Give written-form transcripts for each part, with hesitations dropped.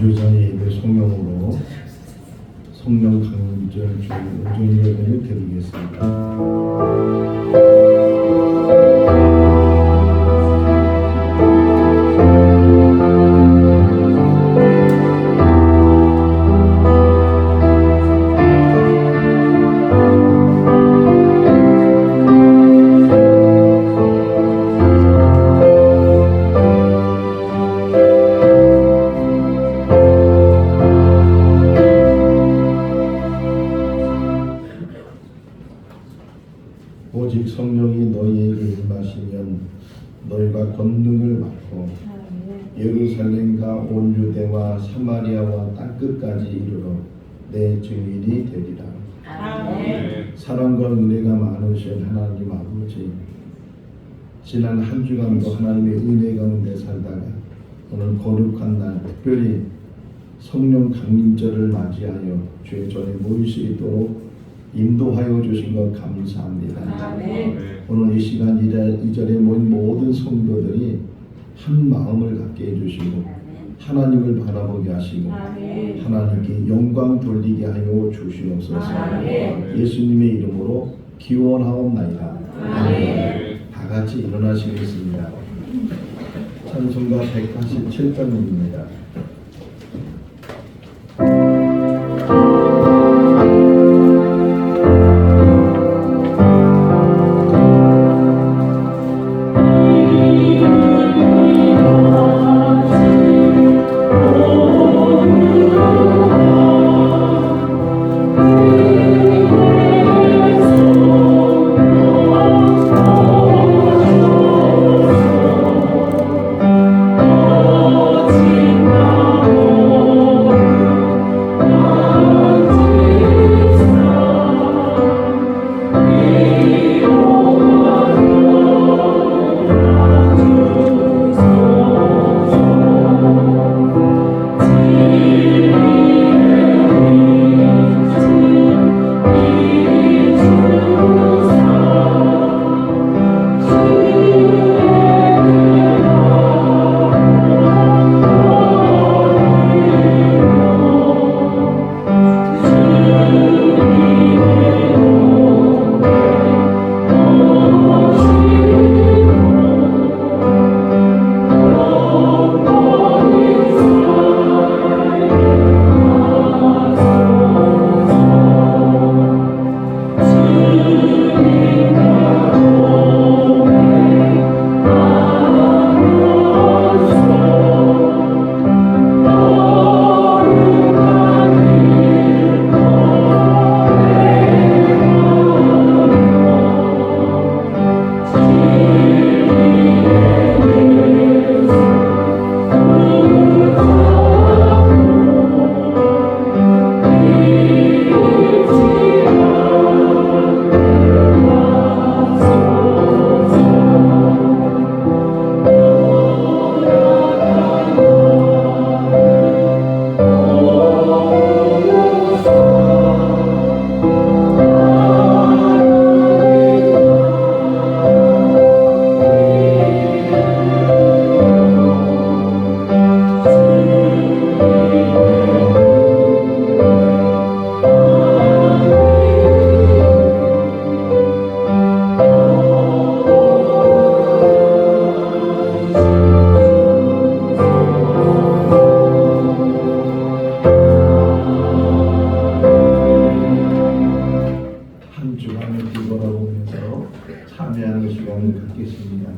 주전의 예배 성령으로 성령 강림절 주 오전 예배를 드리겠습니다. 오직 성령이 너희에게 임하시면 너희가 권능을 받고 예루살렘과 온 유대와 사마리아와 땅끝까지 이르러 내 증인이 되리라. 아멘. 사랑과 은혜가 많으신 하나님 아버지, 지난 한 주간도 하나님의 은혜 가운데 살다가 오늘 거룩한 날 특별히 성령 강림절을 맞이하여 주의 전에 모일 수 있도록 인도하여 주신 것 감사합니다. 아멘. 오늘 이 시간 이 자리에 모인 모든 성도들이 한 마음을 갖게 해주시고 하나님을 바라보게 하시고 아멘. 하나님께 영광 돌리게 하여 주시옵소서. 아멘. 예수님의 이름으로 기원하옵나이다. 아멘. 다 같이 일어나시겠습니다. 찬송가 187장입니다. 참여하는 시간을 갖겠습니다.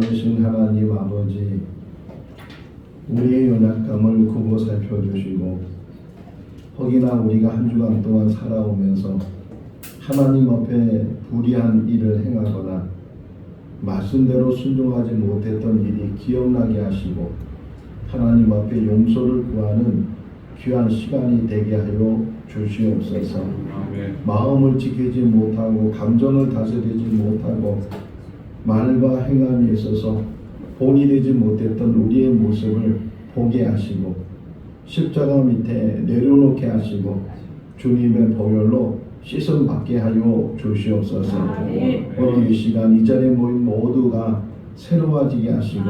많으신 하나님 아버지, 우리의 연약감을 굽어 살펴주시고 혹이나 우리가 한 주간 동안 살아오면서 하나님 앞에 불의한 일을 행하거나 말씀대로 순종하지 못했던 일이 기억나게 하시고 하나님 앞에 용서를 구하는 귀한 시간이 되게 하여 주시옵소서. 아멘. 마음을 지키지 못하고 감정을 다스리지 못하고 말과 행함에 있어서 본이 되지 못했던 우리의 모습을 보게 하시고 십자가 밑에 내려놓게 하시고 주님의 보혈로 씻음 받게 하여 주시옵소서. 오늘 이 시간 이 자리에 모인 모두가 새로워지게 하시고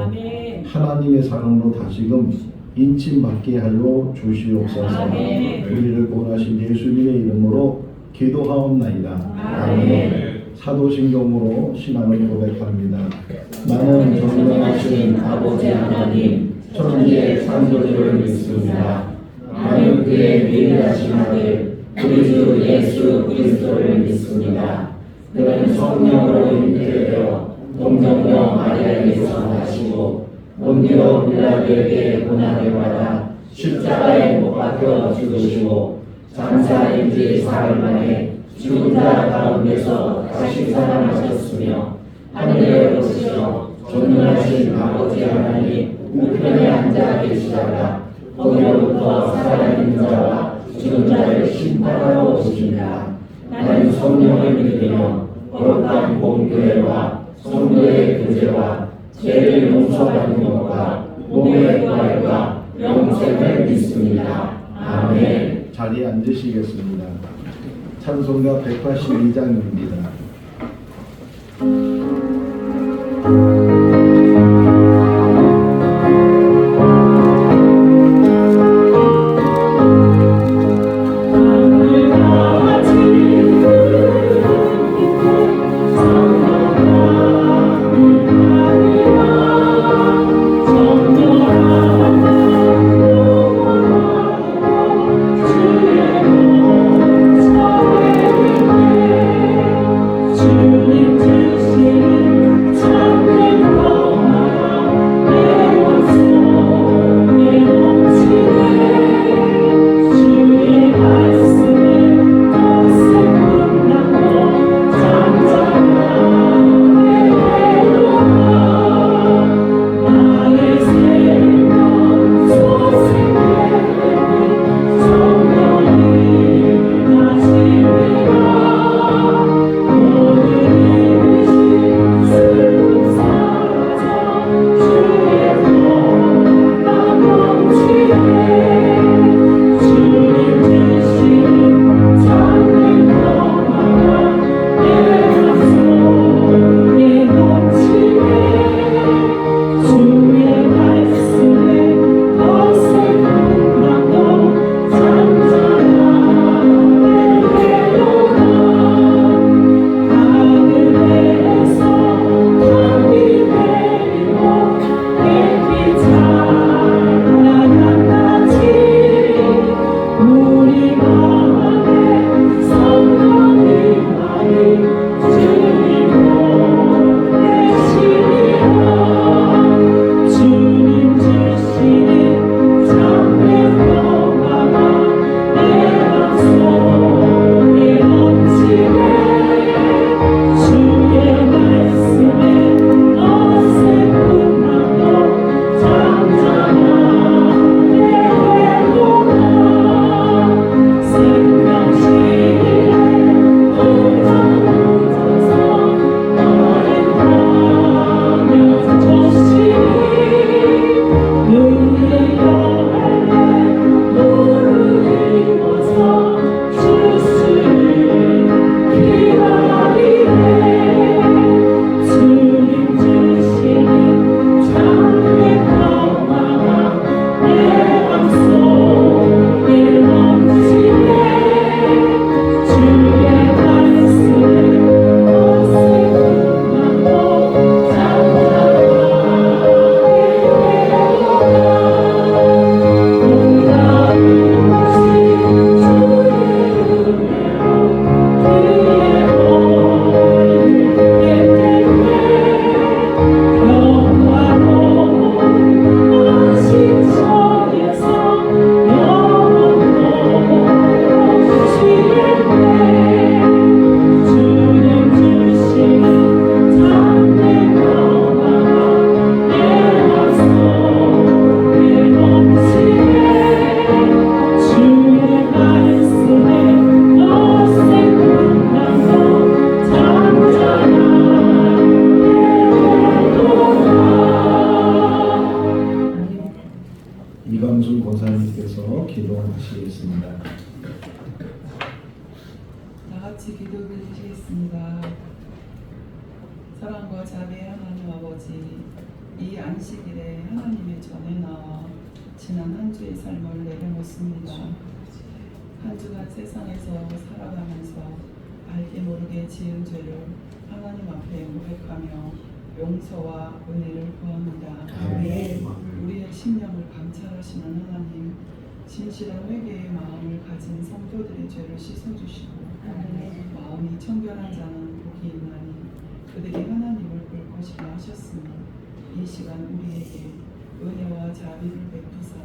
하나님의 사랑으로 다시금 인침받게 하여 주시옵소서. 우리를 구원하신 예수님의 이름으로 기도하옵나이다. 아멘. 사도신경으로 신앙을 고백합니다. 나는 전능하신 아버지 하나님 천지의 창조주를 믿습니다. 나는 그의 위대하신 아들 우리 주 예수 그리스도를 믿습니다. 그는 성령으로 잉태되어 동정녀 마리아에게서 나시고 본디오 빌라도에게 고난을 받아 십자가에 못 박혀 죽으시고 장사인 지 사흘 만에 죽은 자 가운데서 다시 살아나셨으며 하늘에 오르시어 전능하신 아버지 하나님 우편에 앉아 계시다가 거기로부터 살아있는 자와 죽은 자를 심판하러 오십니다. 나는 성령을 믿으며 거룩한 공교회와 성도의 교제와 죄를 용서받는 것과 몸의 부활과 영생을 믿습니다. 아멘. 자리에 앉으시겠습니다. 찬송가 182장입니다. 주님 주신 참된 기도드리시겠습니다. 사랑과 자비의 하나님 아버지, 이 안식일에 하나님의 전에 나와 지난 한 주의 삶을 내려놓습니다. 한 주간 세상에서 살아가면서 알게 모르게 지은 죄를 하나님 앞에 고백하며 용서와 은혜를 구합니다. 아멘. 우리의 심령을 감찰하시는 하나님, 진실한 회개의 마음을 가진 성도들의 죄를 씻어주시고 마음이 청결한 자는 복이 있나니 그들이 하나님을 볼 것이라 하셨으니 이 시간 우리에게 은혜와 자비를 베푸사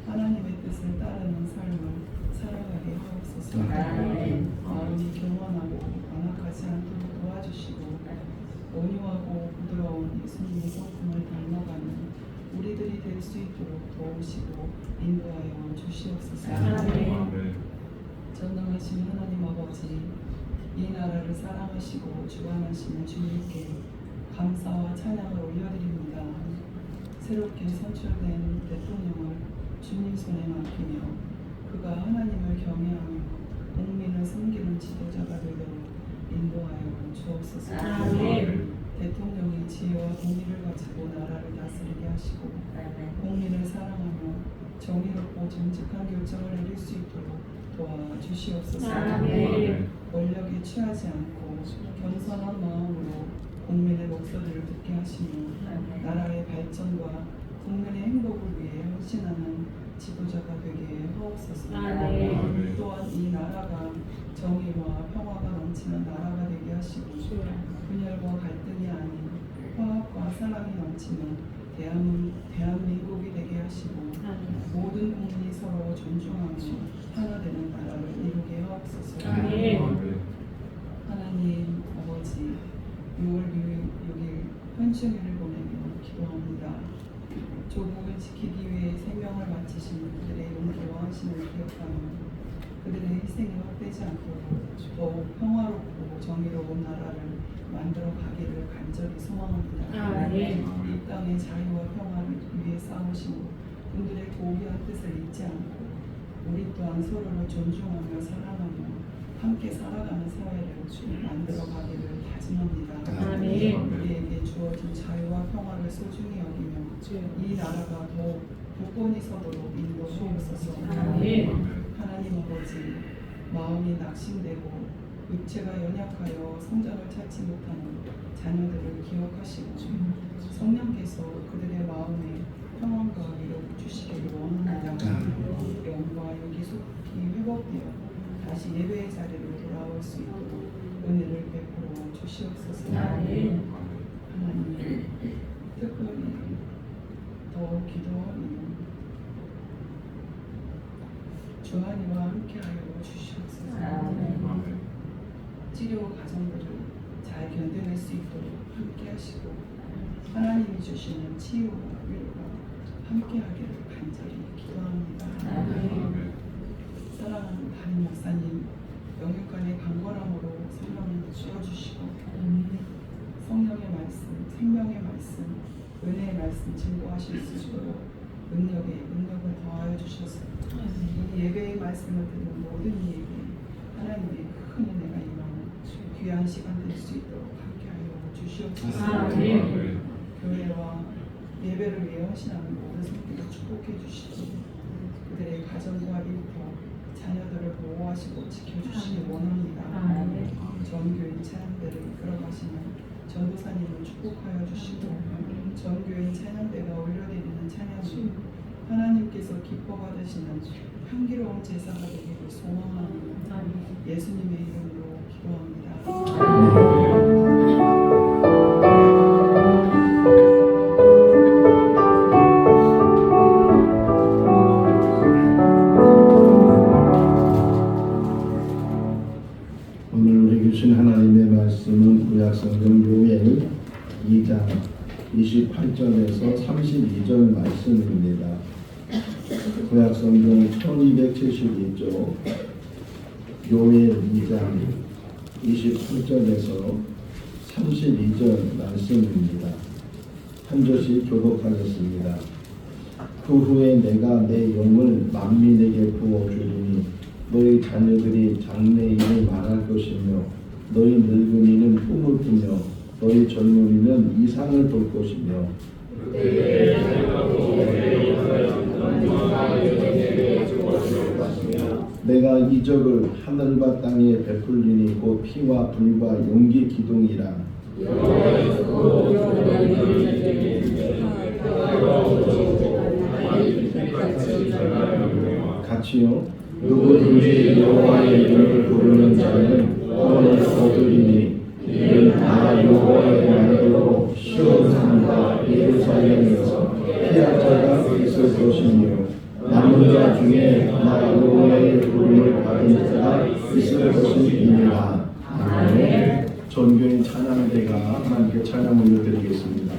하나님의 뜻을 따르는 삶을 살아가게 하옵소서. 마음이 경건하고 완악하지 않도록 도와주시고 온유하고 부드러운 예수님의 성품을 닮아가는 우리들이 될 수 있도록 도우시고 인도하여 주시옵소서. 전능하신 하나님 아버지, 이 나라를 사랑하시고 주관하시는 주님께 감사와 찬양을 올려드립니다. 새롭게 선출된 대통령을 주님 손에 맡기며 그가 하나님을 경외하며 국민을 섬기는 지도자가 되도록 인도하여 주옵소서. 대통령이 지혜와 공의를 가지고 나라를 다스리게 하시고 국민을 사랑하며 정의롭고 정직한 결정을 내릴 수 있도록 도와주시옵소서. 권력에 취하지 않고 겸손한 마음으로 국민의 목소리를 듣게 하시며 나라의 발전과 국민의 행복을 위해 헌신하는 지도자가 되게 하옵소서. 또한 이 나라가 정의와 평화가 넘치는 나라가 되게 하시고 분열과 갈등이 아닌 화합과 사랑이 넘치는 대한민국이 되게 하시고 모든 국민이 서로 존중하며 하나 되는 나라를 이루게 하옵소서. 하나님 아버지, 6월 6일 현충일을 보내며 기도합니다. 조국을 지키기 위해 생명을 바치신 그들의 용기와 헌신을 기억하며 그들의 희생이 헛되지 않도록 더욱 평화롭고 정의로운 나라를 만들어 가기를 간절히 소망합니다. 이 땅의 자유와 평화를 위해 싸우시고 분들의 고귀한 뜻을 잊지 않고 우리 또한 서로를 존중하며 사랑하며 함께 살아가는 사회를 만들어 가기를 다짐합니다. 우리에게 주어진 자유와 평화를 소중히 여기며 이 나라가 더욱 굳건히 서도록 인도하옵소서. 하나님 아버지, 마음이 낙심되고 육체가 연약하여 성장을 찾지 못하는 자녀들을 기억하시고 성령께서 그들의 마음에 평안과 위로를 주시기를 원합니다. 영과 육이 속히 회복되어 다시 예배의 자리로 돌아올 수 있도록 은혜를 베풀어 주시옵소서. 하나님, 특별히 더 기도하며 주하니와 함께하여 주시옵소서. 치료 과정들을 잘 견뎌낼 수 있도록 함께하시고 하나님이 주시는 치유와 위로가 함께하기를 간절히 기도합니다. 사랑하는 담임 목사님, 영육간의 강건함으로 성령을 주어주시고 성령의 말씀, 생명의 말씀, 은혜의 말씀 증거하실 수 있도록 능력을 더하여 주셔서 이 예배의 말씀을 듣는 모든 이에게 하나님의 큰 은혜가 임하는 귀한 시간 될 수 있도록 함께하여 주시옵소서. 교회와 예배를 위해 헌신하는 모든 성도를 축복해 주시고 그들의 가정과 일터, 자녀들을 보호하시고 지켜주시기 원합니다. 전교인 찬양대를 이끌어가시는 전도사님을 축복하여 주시고 전교인 찬양대가 올려드리는 찬양이 하나님께서 기뻐 받으시는 향기로운 제사가 되기를 소망하는 예수님의 이름으로 기도합니다. 오늘 우리 주신 하나님의 말씀은 구약성경 요엘 2장 28절에서 32절 말씀입니다. 구약성경 1272쪽 요엘 2장 28절에서 32절 말씀입니다. 한 절씩 교독하겠습니다. 그 후에 내가 내 영을 만민에게 부어주리니 너희 자녀들이 장래일을 말할 것이며 너희 늙은이는 꿈을 꾸며 너희 젊은이는 이상을 볼 것이며 내가 이적을 하늘과 땅에 베풀리니 곧 피와 불과 용기 기둥이라. 같이요. 누구든지 여호와의 이름을 부르는 자는 구원을 얻으리니 이는 다 여호와의 말대로 시온 산과 예루살렘에서 피할 자가 있을 것이며 남은 자 중에 나 여호와의 부름을 받은 자가 있을 것이니라. 아멘. 전교인 찬양대가 하나님께 찬양 올려드리겠습니다.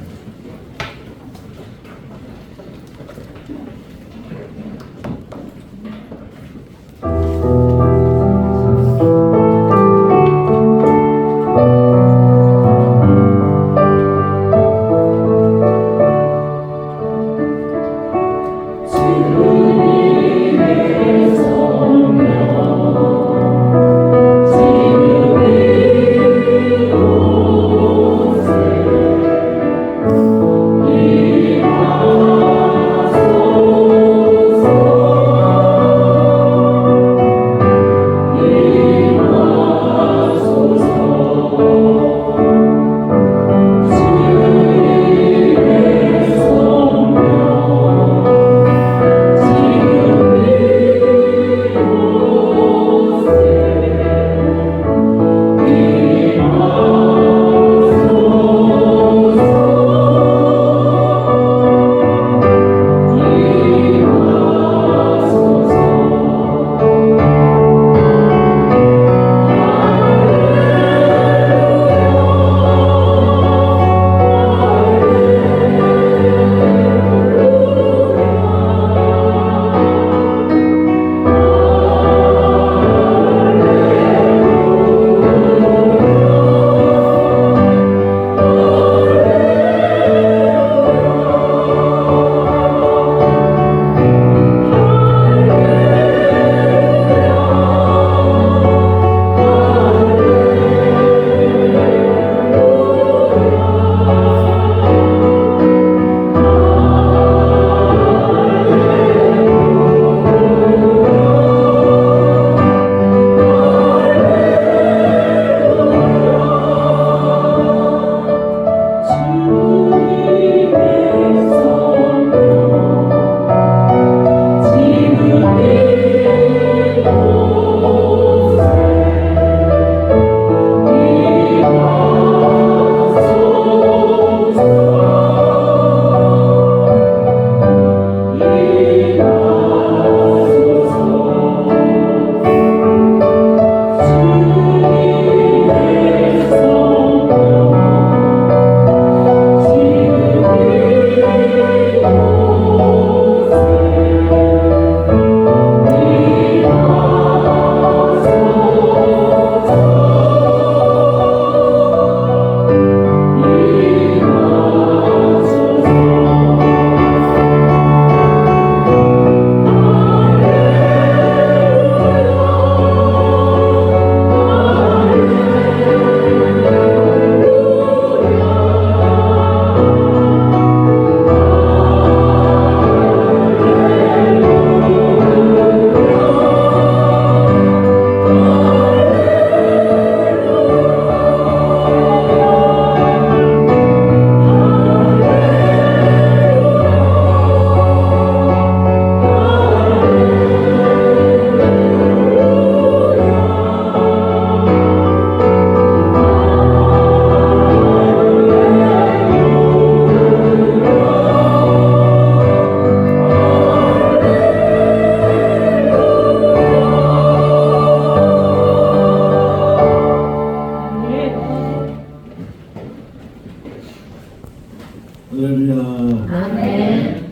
할렐루야. 아멘.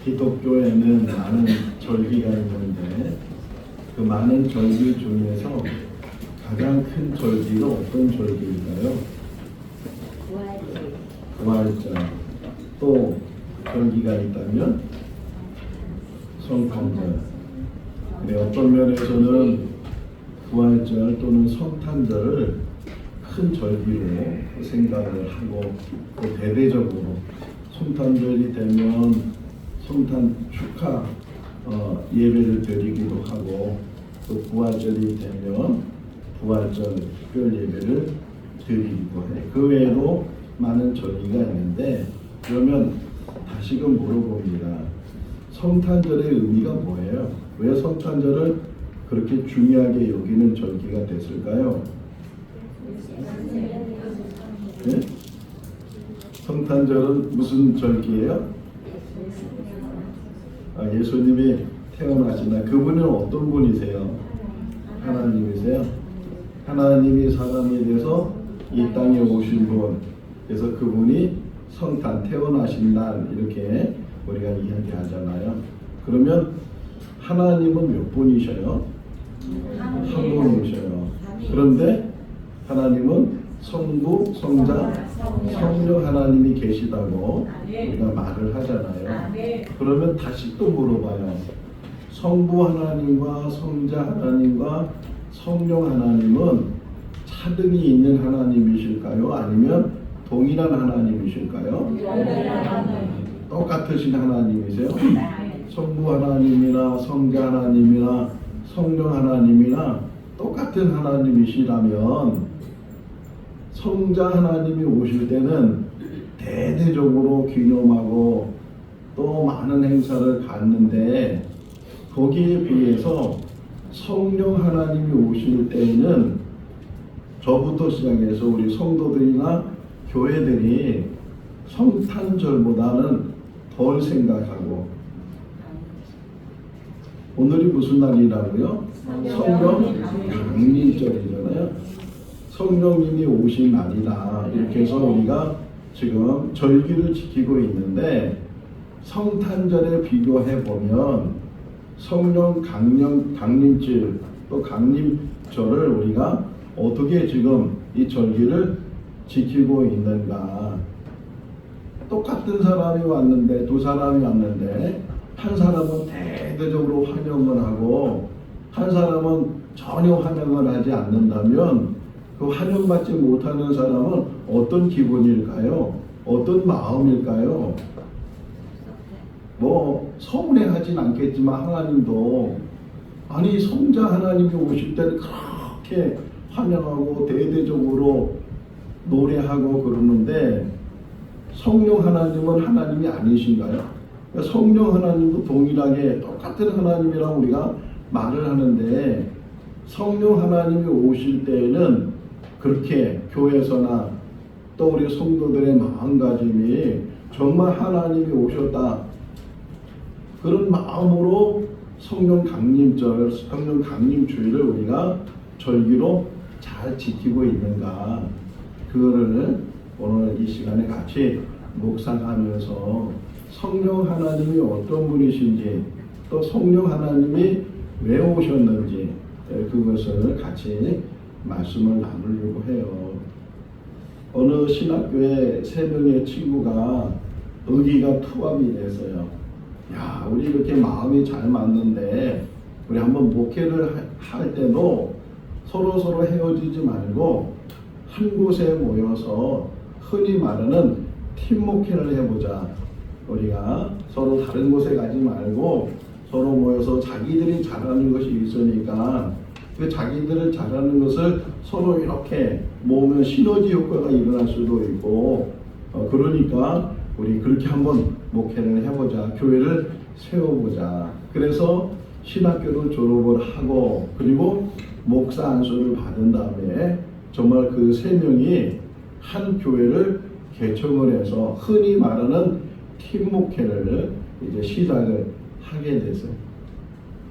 기독교에는 많은 절기가 있는데 그 많은 절기 중에서 가장 큰 절기가 어떤 절기일까요? 부활절. 또 절기가 있다면 성탄절. 근데 어떤 면에서는 부활절 또는 성탄절을 큰 절기로 생각을 하고 또 대대적으로 성탄절이 되면 성탄 축하 예배를 드리기도 하고 또 부활절이 되면 부활절 특별 예배를 드리기도 해. 그 외에도 많은 절기가 있는데 그러면 다시금 물어봅니다. 성탄절의 의미가 뭐예요? 왜 성탄절을 그렇게 중요하게 여기는 절기가 됐을까요? 네? 성탄절은 무슨 절기예요? 예수님이 태어나신 날. 그분은 어떤 분이세요? 하나님이세요? 하나님이 사람이 돼서 이 땅에 오신 분. 그래서 그분이 성탄 태어나신 날 이렇게 우리가 이야기하잖아요. 그러면 하나님은 몇 분이셔요? 한 분이셔요. 그런데 하나님은 성부, 성자, 성령 하나님이 계시다고 우리가 말을 하잖아요. 그러면 다시 또 물어봐요. 성부 하나님과 성자 하나님과 성령 하나님은 차등이 있는 하나님이실까요? 아니면 동일한 하나님이실까요? 똑같으신 하나님이세요? 성부 하나님이나 성자 하나님이나 성령 하나님이나 똑같은 하나님이시라면 성자 하나님이 오실 때는 대대적으로 기념하고 또 많은 행사를 갖는데 거기에 비해서 성령 하나님이 오실 때에는 저부터 시작해서 우리 성도들이나 교회들이 성탄절보다는 덜 생각하고 오늘이 무슨 날이라고요? 성령 강림절이잖아요. 성령님이 오신 날이다. 이렇게 해서 우리가 지금 절기를 지키고 있는데 성탄절에 비교해 보면 성령 강림절 또 강림절을 우리가 어떻게 지금 이 절기를 지키고 있는가? 똑같은 사람이 왔는데 두 사람이 왔는데 한 사람은 대대적으로 환영을 하고 한 사람은 전혀 환영을 하지 않는다면 그 환영받지 못하는 사람은 어떤 기분일까요? 어떤 마음일까요? 뭐 서운해하진 않겠지만 하나님도 아니 성자 하나님이 오실 때는 그렇게 환영하고 대대적으로 노래하고 그러는데 성령 하나님은 하나님이 아니신가요? 성령 하나님도 동일하게 똑같은 하나님이라고 우리가 말을 하는데 성령 하나님이 오실 때에는 그렇게 교회에서나 또 우리 성도들의 마음가짐이 정말 하나님이 오셨다 그런 마음으로 성령 강림절, 성령 강림주의를 우리가 절기로 잘 지키고 있는가 그거를 오늘 이 시간에 같이 묵상하면서 성령 하나님이 어떤 분이신지 또 성령 하나님이 왜 오셨는지 그것을 같이 말씀을 나누려고 해요. 어느 신학교에 3명의 친구가 의기가 투합이 됐어요. 야, 우리 이렇게 마음이 잘 맞는데 우리 한번 목회를 할 때도 서로 헤어지지 말고 한 곳에 모여서 흔히 말하는 팀 목회를 해보자. 우리가 서로 다른 곳에 가지 말고 서로 모여서 자기들이 잘하는 것이 있으니까 그 자기들을 잘하는 것을 서로 이렇게 모으면 시너지 효과가 일어날 수도 있고 그러니까 우리 그렇게 한번 목회를 해보자. 교회를 세워보자. 그래서 신학교를 졸업을 하고 그리고 목사 안수를 받은 다음에 정말 그 3명이 한 교회를 개척을 해서 흔히 말하는 팀 목회를 이제 시작을 하게 됐어요.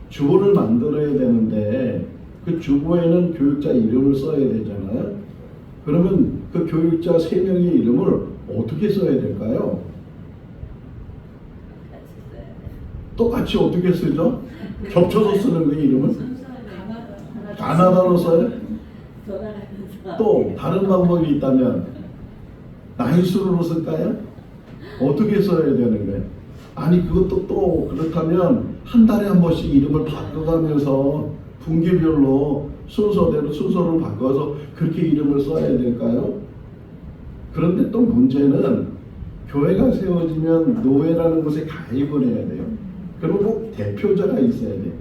주보를 만들어야 되는데 그 주보에는 교육자 이름을 써야 되잖아요. 그러면 그 교육자 3명의 이름을 어떻게 써야 될까요? 똑같이 어떻게 쓰죠? 겹쳐서 쓰는 그 이름을? 가나다로 써요? 또 다른 방법이 있다면 나이수로 쓸까요? 어떻게 써야 되는 거예요? 아니 그것도 또 그렇다면 한 달에 한 번씩 이름을 바꿔가면서 분기별로 순서대로 순서를 바꿔서 그렇게 이름을 써야 될까요? 그런데 또 문제는 교회가 세워지면 노회라는 곳에 가입을 해야 돼요. 그리고 꼭 대표자가 있어야 돼요.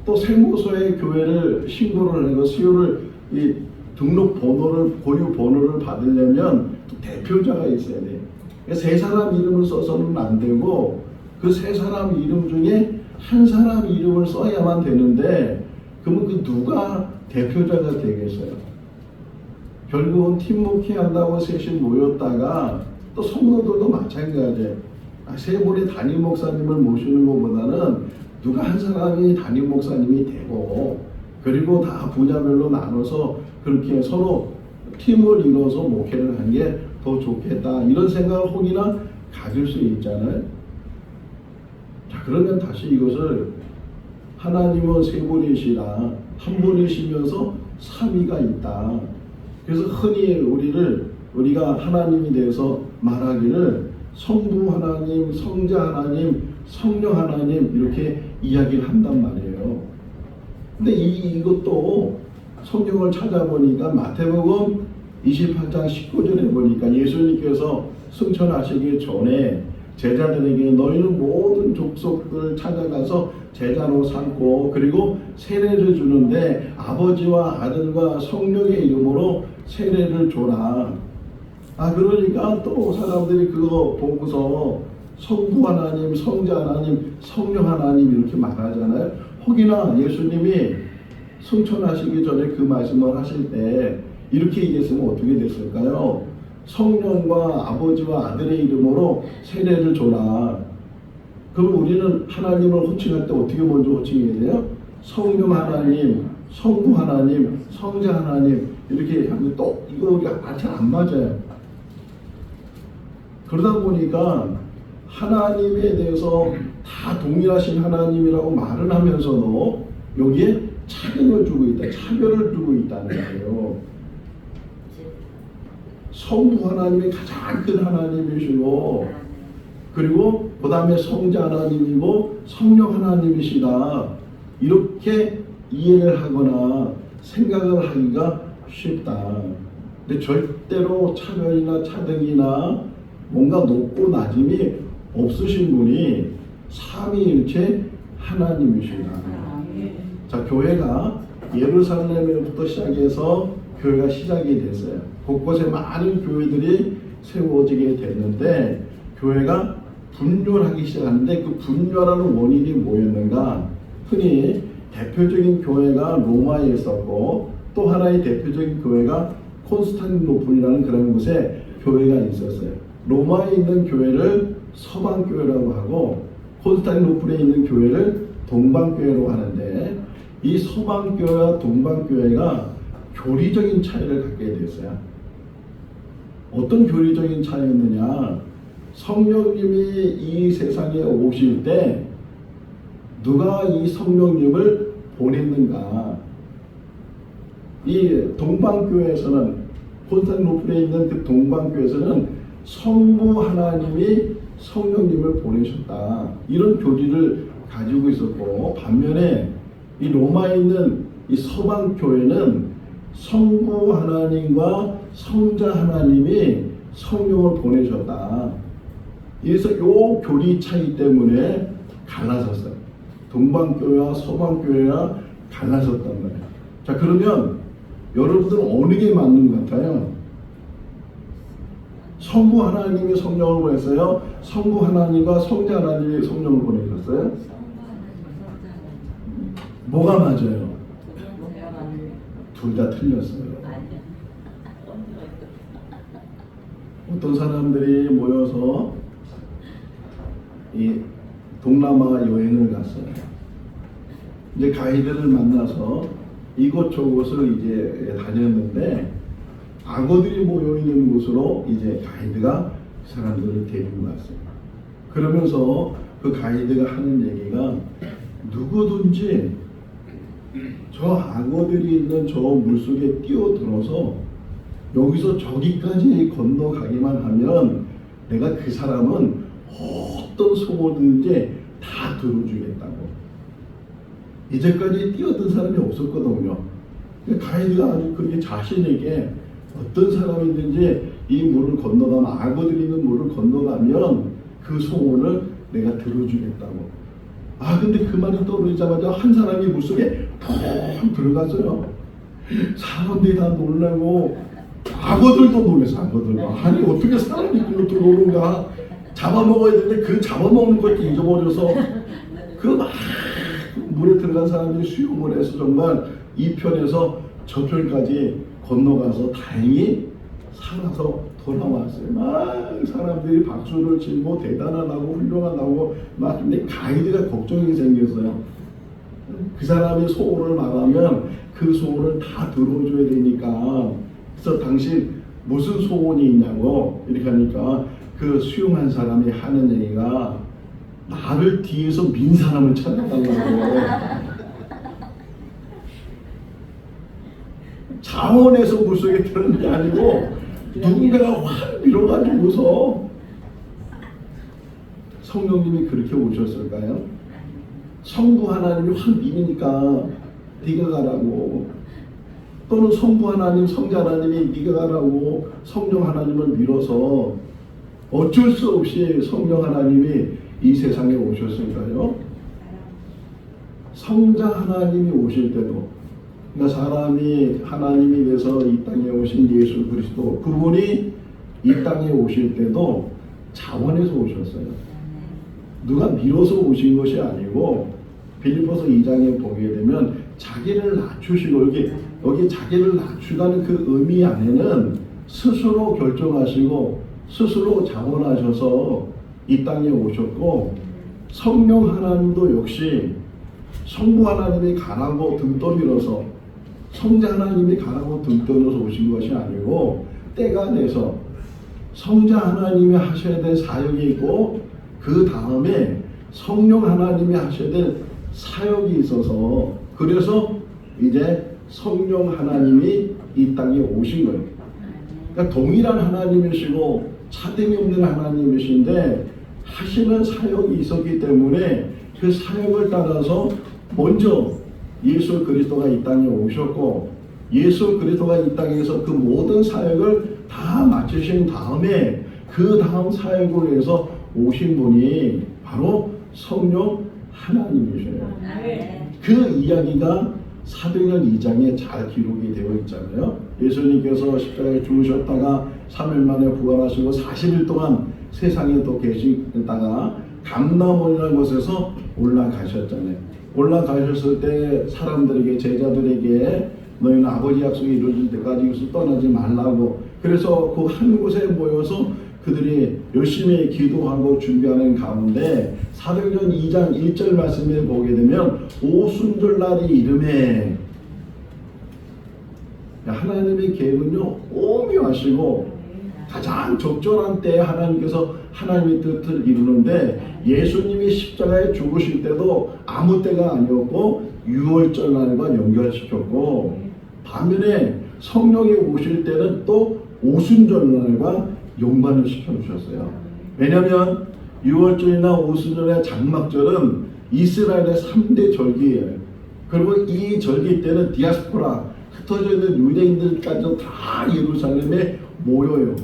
또 세무서에 교회를 신고를 하고 수요를 이 등록 번호를 고유 번호를 받으려면 또 대표자가 있어야 돼요. 그러니까 세 사람 이름을 써서는 안 되고 그 세 사람 이름 중에 한 사람 이름을 써야만 되는데 그러면 그 누가 대표자가 되겠어요? 결국은 팀 목회한다고 셋이 모였다가 또 성도들도 마찬가지예요. 세 분의 담임 목사님을 모시는 것보다는 누가 한 사람이 담임 목사님이 되고 그리고 다 분야별로 나눠서 그렇게 서로 팀을 이뤄서 목회를 하는 게 더 좋겠다 이런 생각을 혹이나 가질 수 있잖아요. 자, 그러면 다시 이것을 하나님은 세 분이시라 한 분이시면서 삼위가 있다. 그래서 흔히 우리가 하나님에 대해서 말하기를 성부 하나님, 성자 하나님, 성령 하나님 이렇게 이야기를 한단 말이에요. 근데 이것도 성경을 찾아보니까 마태복음 28장 19절에 보니까 예수님께서 승천하시기 전에 제자들에게 너희는 모든 족속을 찾아가서 제자로 삼고 그리고 세례를 주는데 아버지와 아들과 성령의 이름으로 세례를 줘라. 그러니까 또 사람들이 그거 보고서 성부 하나님, 성자 하나님, 성령 하나님 이렇게 말하잖아요. 혹이나 예수님이 승천하시기 전에 그 말씀을 하실 때 이렇게 얘기했으면 어떻게 됐을까요? 성령과 아버지와 아들의 이름으로 세례를 줘라. 그럼 우리는 하나님을 호칭할 때 어떻게 먼저 호칭해야 돼요? 성령 하나님, 성부 하나님, 성자 하나님 이렇게 하면 또 이거 우리가 잘 안 맞아요. 그러다 보니까 하나님에 대해서 다 동일하신 하나님이라고 말을 하면서도 여기에 차별을 두고 있다. 차별을 두고 있다는 거예요. 성부 하나님이 가장 큰 하나님이시고 그리고 그 다음에 성자 하나님이고 성령 하나님이시다. 이렇게 이해를 하거나 생각을 하기가 쉽다. 근데 절대로 차별이나 차등이나 뭔가 높고 낮음이 없으신 분이 삼위일체 하나님이시다. 자, 교회가 예루살렘에부터 시작해서 교회가 시작이 됐어요. 곳곳에 많은 교회들이 세워지게 됐는데 교회가 분열하기 시작하는데 그 분열하는 원인이 뭐였는가? 흔히 대표적인 교회가 로마에 있었고 또 하나의 대표적인 교회가 콘스탄티노플이라는 그런 곳에 교회가 있었어요. 로마에 있는 교회를 서방교회라고 하고 콘스탄티노플에 있는 교회를 동방교회로 하는데 이 서방교회와 동방교회가 교리적인 차이를 갖게 됐어요. 어떤 교리적인 차이였느냐? 성령님이 이 세상에 오실 때 누가 이 성령님을 보냈는가? 이 동방교회에서는 콘스탄티노플에 있는 그 동방교회에서는 성부 하나님이 성령님을 보내셨다. 이런 교리를 가지고 있었고 반면에 이 로마에 있는 이 서방교회는 성부 하나님과 성자 하나님이 성령을 보내셨다. 그래서 요 교리 차이 때문에 갈라섰어요. 동방교회와 서방교회가 갈라섰단 말이에요. 자, 그러면 여러분들은 어느 게 맞는 것 같아요? 성부 하나님이 성령을 보냈어요? 성부 하나님과 성자 하나님이 성령을 보내셨어요? 뭐가 맞아요? 둘 다 틀렸어요. 어떤 사람들이 모여서 이 동남아 여행을 갔어요. 이제 가이드를 만나서 이곳저곳을 이제 다녔는데 악어들이 모여 있는 곳으로 이제 가이드가 사람들을 데리고 갔어요. 그러면서 그 가이드가 하는 얘기가 누구든지 저 악어들이 있는 저 물속에 뛰어들어서 여기서 저기까지 건너가기만 하면 내가 그 사람은 어떤 소원이든지 다 들어주겠다고. 이제까지 뛰어든 사람이 없었거든요. 가이드가 아주 그렇게 자신에게 어떤 사람이든지 이 물을 건너가면 악어들이 있는 물을 건너가면 그 소원을 내가 들어주겠다고. 근데 그 말이 떠오르자마자 한 사람이 물속에 푹 들어갔어요. 사람들이 다 놀라고 악어들도 놀랐어. 악어들도 아니 어떻게 사람이 글로 들어오는가. 잡아먹어야 되는데 그 잡아먹는 걸 잊어버려서 그 막 물에 들어간 사람들이 수영을 해서 정말 이 편에서 저 편까지 건너가서 다행히 살아서 돌아왔어요. 막 사람들이 박수를 치고 대단하다고 훌륭하다고 막. 근데 가이드가 걱정이 생겼어요. 그 사람이 소원을 말하면 그 소원을 다 들어줘야 되니까. 그래서 당신 무슨 소원이 있냐고 이렇게 하니까 그 수용한 사람이 하는 얘기가 나를 뒤에서 민 사람을 찾아달라고. 자원해서 물속에 들어간 게 아니고 누군가가 확 밀어가지고서. 성령님이 그렇게 오셨을까요? 성부 하나님이 확 밀으니까 네가 가라고. 또는 성부 하나님, 성자 하나님이 네가 가라고 성령 하나님을 밀어서 어쩔 수 없이 성령 하나님이 이 세상에 오셨을까요? 성자 하나님이 오실 때도, 그러니까 사람이 하나님이 돼서 이 땅에 오신 예수 그리스도, 그분이 이 땅에 오실 때도 자원해서 오셨어요. 누가 밀어서 오신 것이 아니고, 빌립보서 2장에 보게 되면 자기를 낮추시고, 여기 자기를 낮추다는 그 의미 안에는 스스로 결정하시고 스스로 자원하셔서 이 땅에 오셨고, 성령 하나님도 역시 성부 하나님이 가라고 등 떠밀어서, 성자 하나님이 가라고 등 떠밀어서 오신 것이 아니고 때가 돼서 성자 하나님이 하셔야 될 사역이 있고 그 다음에 성령 하나님이 하셔야 될 사역이 있어서, 그래서 이제 성령 하나님이 이 땅에 오신 거예요. 그러니까 동일한 하나님이시고 차등이 없는 하나님이신데 하시는 사역이 있었기 때문에 그 사역을 따라서 먼저 예수 그리스도가 이 땅에 오셨고, 예수 그리스도가 이 땅에서 그 모든 사역을 다 마치신 다음에 그 다음 사역을 위해서 오신 분이 바로 성령 하나님이셔요. 그 이야기가 사도행전 2장에 잘 기록이 되어 있잖아요. 예수님께서 십자가에 죽으셨다가 3일 만에 부활하시고 40일 동안 세상에 또 계시다가 감람원이라는 곳에서 올라가셨잖아요. 올라가셨을 때 사람들에게, 제자들에게 너희는 아버지 약속이 이루어질 때까지 여기서 떠나지 말라고. 그래서 그 한 곳에 모여서 그들이 열심히 기도하고 준비하는 가운데 사도행전 2장 1절 말씀을 보게 되면 오순절날이 이름에, 하나님의 계획은요 오묘하시고 가장 적절한 때에 하나님께서 하나님의 뜻을 이루는데, 예수님이 십자가에 죽으실 때도 아무 때가 아니었고 6월절 날과 연결시켰고, 반면에 성령이 오실 때는 또 오순절 날과 연관을 시켜주셨어요. 왜냐하면 6월절이나 오순절의 장막절은 이스라엘의 3대 절기예요. 그리고 이 절기 때는 디아스포라, 흩어져 있는 유대인들까지도 다 예루살렘에 모여요.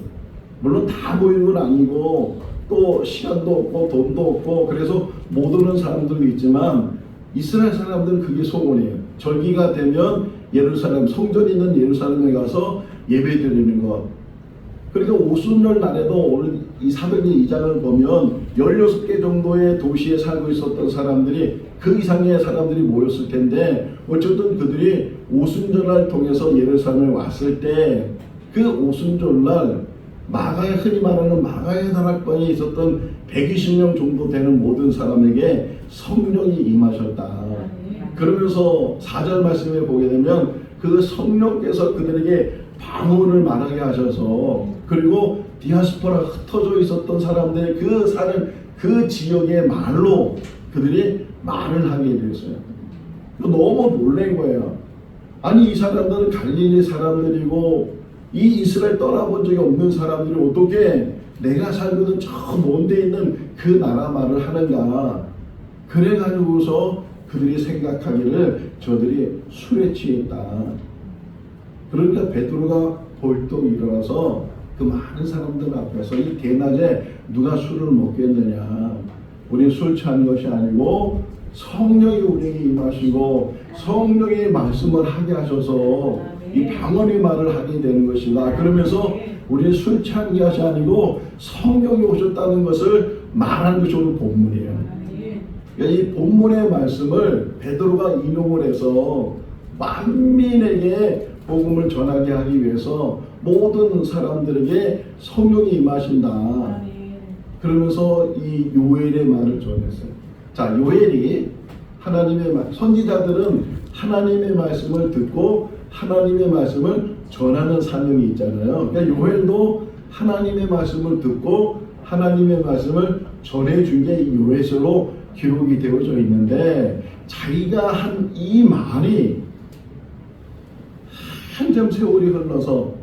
물론 다 모이는 건 아니고 또 시간도 없고 돈도 없고 그래서 못 오는 사람들도 있지만, 이스라엘 사람들은 그게 소원이에요. 절기가 되면 예루살렘, 성전이 있는 예루살렘에 가서 예배드리는 것. 그러니까 오순절 날에도 오늘 이 사도행전 2장을 보면 16개 정도의 도시에 살고 있었던 사람들이, 그 이상의 사람들이 모였을 텐데, 어쨌든 그들이 오순절날 통해서 예루살렘에 왔을 때 그 오순절날 마가의, 흔히 말하는 마가의 다락방에 있었던 120명 정도 되는 모든 사람에게 성령이 임하셨다. 그러면서 4절 말씀에 보게 되면 그 성령께서 그들에게 방언을 말하게 하셔서, 그리고 디아스포라 흩어져 있었던 사람들의 그 사는 그 지역의 말로 그들이 말을 하게 되었어요. 너무 놀란 거예요. 아니 이 사람들은 갈릴리 사람들이고 이 이스라엘 떠나본 적이 없는 사람들이 어떻게 내가 살고는 저 먼 데 있는 그 나라 말을 하는가. 그래가지고서 그들이 생각하기를 저들이 술에 취했다. 그러니까 베드로가 벌떡 일어나서 그 많은 사람들 앞에서 이 대낮에 누가 술을 먹겠느냐, 우리 술 취한 것이 아니고 성령이 우리에게 임하시고 성령의 말씀을 하게 하셔서 이 방언의 말을 하게 되는 것이다. 그러면서 우리 술 취한 것이 아니고 성령이 오셨다는 것을 말하는 것이 오늘 본문이에요. 그러니까 이 본문의 말씀을 베드로가 인용을 해서 만민에게 복음을 전하게 하기 위해서 모든 사람들에게 성령이 임하신다. 그러면서 이 요엘의 말을 전했어요. 자, 요엘이 하나님의 선지자들은 하나님의 말씀을 듣고 하나님의 말씀을 전하는 사명이 있잖아요. 그러니까 요엘도 하나님의 말씀을 듣고 하나님의 말씀을 전해준 게 요엘서로 기록이 되어져 있는데, 자기가 한 이 말이 한참 세월이 흘러서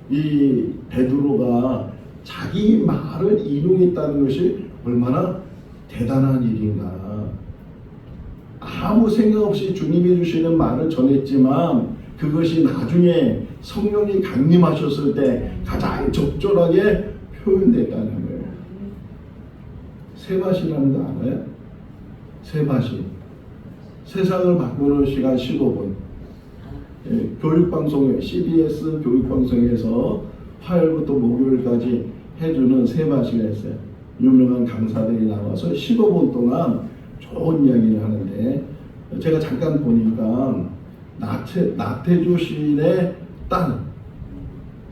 이 베드로가 자기 말을 인용했다는 것이 얼마나 대단한 일인가. 아무 생각 없이 주님이 주시는 말을 전했지만 그것이 나중에 성령이 강림하셨을 때 가장 적절하게 표현됐다는 거예요. 세바시라는 거 알아요? 세바시. 세상을 바꾸는 시간 15분. 예, 교육방송에 CBS 교육방송에서 화요일부터 목요일까지 해주는 세바시가 있어요. 유명한 강사들이 나와서 15분 동안 좋은 이야기를 하는데, 제가 잠깐 보니까 나태주 시인의 딸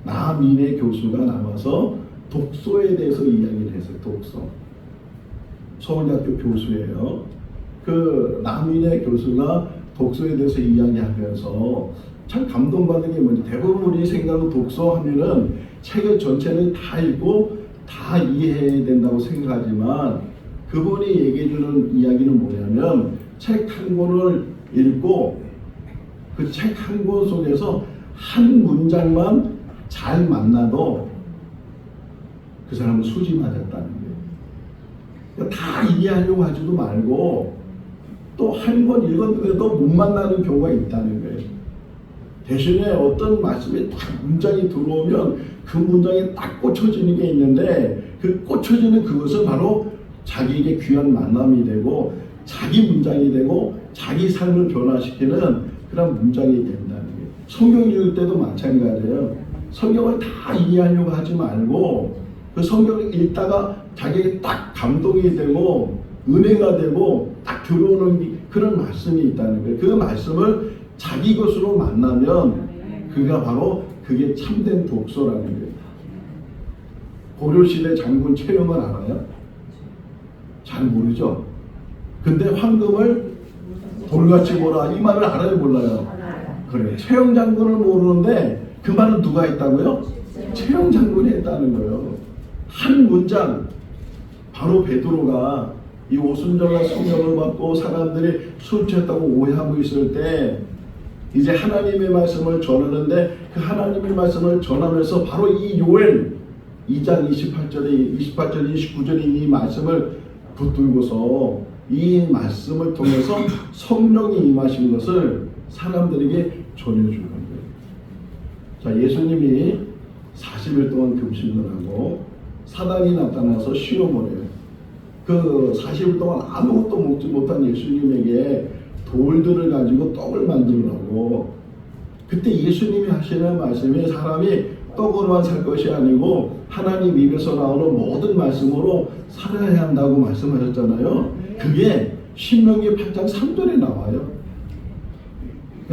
나민의 교수가 나와서 독서에 대해서 이야기를 했어요. 독서. 서울대학교 교수예요. 그 나민의 교수가 독서에 대해서 이야기하면서 참 감동받는 게 뭐지? 대부분 우리 생각은 독서하면은 책을 전체를 다 읽고 다 이해해야 된다고 생각하지만, 그분이 얘기해주는 이야기는 뭐냐면, 책 한 권을 읽고 그 책 한 권 속에서 한 문장만 잘 만나도 그 사람은 수지 맞았다는 거예요. 그러니까 다 이해하려고 하지도 말고 또 한 권 읽었는데도 못 만나는 경우가 있다는 거예요. 대신에 어떤 말씀이 딱 문장이 들어오면 그 문장에 딱 꽂혀지는 게 있는데, 그 꽂혀지는 그것은 바로 자기에게 귀한 만남이 되고 자기 문장이 되고 자기 삶을 변화시키는 그런 문장이 된다는 거예요. 성경 읽을 때도 마찬가지예요. 성경을 다 이해하려고 하지 말고 그 성경을 읽다가 자기에게 딱 감동이 되고 은혜가 되고 딱 들어오는 그런 말씀이 있다는 거예요. 그 말씀을 자기 것으로 만나면 그가 바로 그게 참된 독서라는 거예요. 고려시대 장군 최영을 알아요? 잘 모르죠? 근데 황금을 돌같이 보라, 이 말을 알아요, 몰라요? 그래요. 최영 장군을 모르는데 그 말은 누가 했다고요? 최영 장군이 했다는 거예요. 한 문장, 바로 베드로가 이 오순절날 성령을 받고 사람들이 술 취했다고 오해하고 있을 때 이제 하나님의 말씀을 전하는데, 그 하나님의 말씀을 전하면서 바로 이 요엘 2장 28절에 29절에 이 말씀을 붙들고서 이 말씀을 통해서 성령이 임하신 것을 사람들에게 전해주는 거예요. 자, 예수님이 40일 동안 금식을 하고 사단이 나타나서 시험을 해요. 그 40일 동안 아무것도 먹지 못한 예수님에게 돌들을 가지고 떡을 만들라고. 그때 예수님이 하시는 말씀이 사람이 떡으로만 살 것이 아니고 하나님 입에서 나오는 모든 말씀으로 살아야 한다고 말씀하셨잖아요. 그게 신명기 8장 3절에 나와요.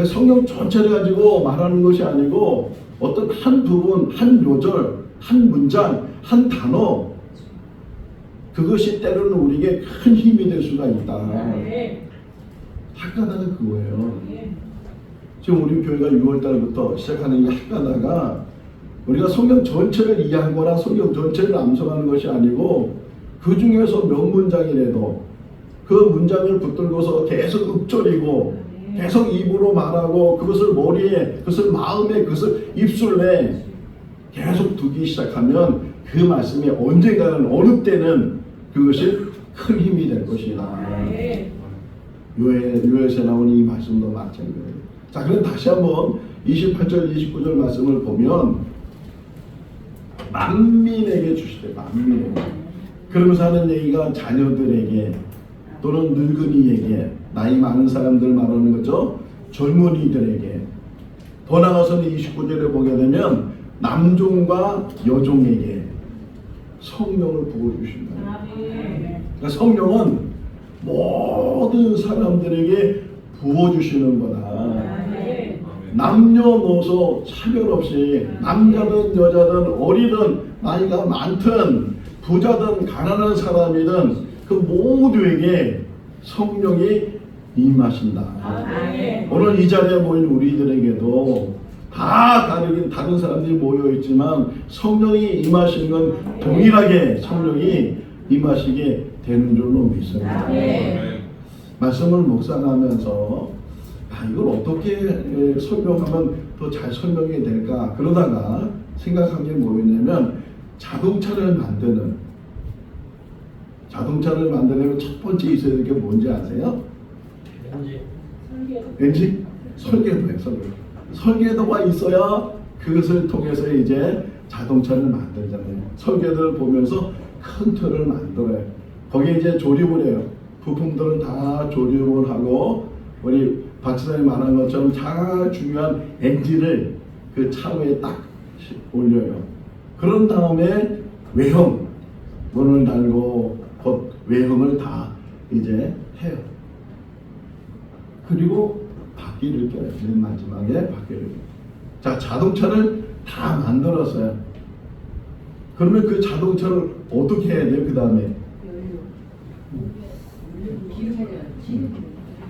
성경 전체를 가지고 말하는 것이 아니고 어떤 한 부분, 한 요절, 한 문장, 한 단어, 그것이 때로는 우리에게 큰 힘이 될 수가 있다. 학가다가 그거예요. 지금 우리 교회가 6월달부터 시작하는 이 학가다가 우리가 성경 전체를 이해하거나 성경 전체를 암송하는 것이 아니고 그 중에서 몇 문장이라도 그 문장을 붙들고서 계속 읊조리고 계속 입으로 말하고 그것을 머리에, 그것을 마음에, 그것을 입술에 계속 두기 시작하면 그 말씀이 언젠가는 어느 때는 그것이 큰 힘이 될 것이다. 요엘에 나오는 이 말씀도 마찬가지예요. 자, 그럼 다시 한번 28절 29절 말씀을 보면 만민에게 주시대. 만민에게. 그러면서 하는 얘기가 자녀들에게 또는 늙은이에게, 나이 많은 사람들 말하는 거죠. 젊은이들에게. 더 나아가서는 29절에 보게 되면 남종과 여종에게 성령을 부어주신다. 그러니까 성령은 모든 사람들에게 부어주시는 거다. 남녀노소 차별 없이 남자든 여자든 어리든 나이가 많든 부자든 가난한 사람이든 그 모두에게 성령이 임하신다. 오늘 이 자리에 모인 우리들에게도 다 다른 사람들이 모여 있지만 성령이 임하시는 건 동일하게 성령이 임하시게 되는 줄로 믿습니다. 말씀을 묵상하면서 이걸 어떻게 설명하면 더 잘 설명이 될까 그러다가 생각한 게 뭐였냐면 자동차를 만드려면 첫 번째 있어야 될 게 뭔지 아세요? 엔진? 설계도예요. 설계도가 있어야 그것을 통해서 이제 자동차를 만들잖아요. 설계도를 보면서 큰 틀을 만들어요. 거기에 이제 조립을 해요. 부품들은 다 조립을 하고 우리 박사님 말한 것처럼 다 중요한 엔진을 그 차로에 딱 올려요. 그런 다음에 외형 문을 달고 곧 외형을 다 이제 해요. 그리고 바퀴를 껴요. 맨 마지막에 바퀴를 껴요. 자, 자동차를 다 만들었어요. 그러면 그 자동차를 어떻게 해야 돼요? 그 다음에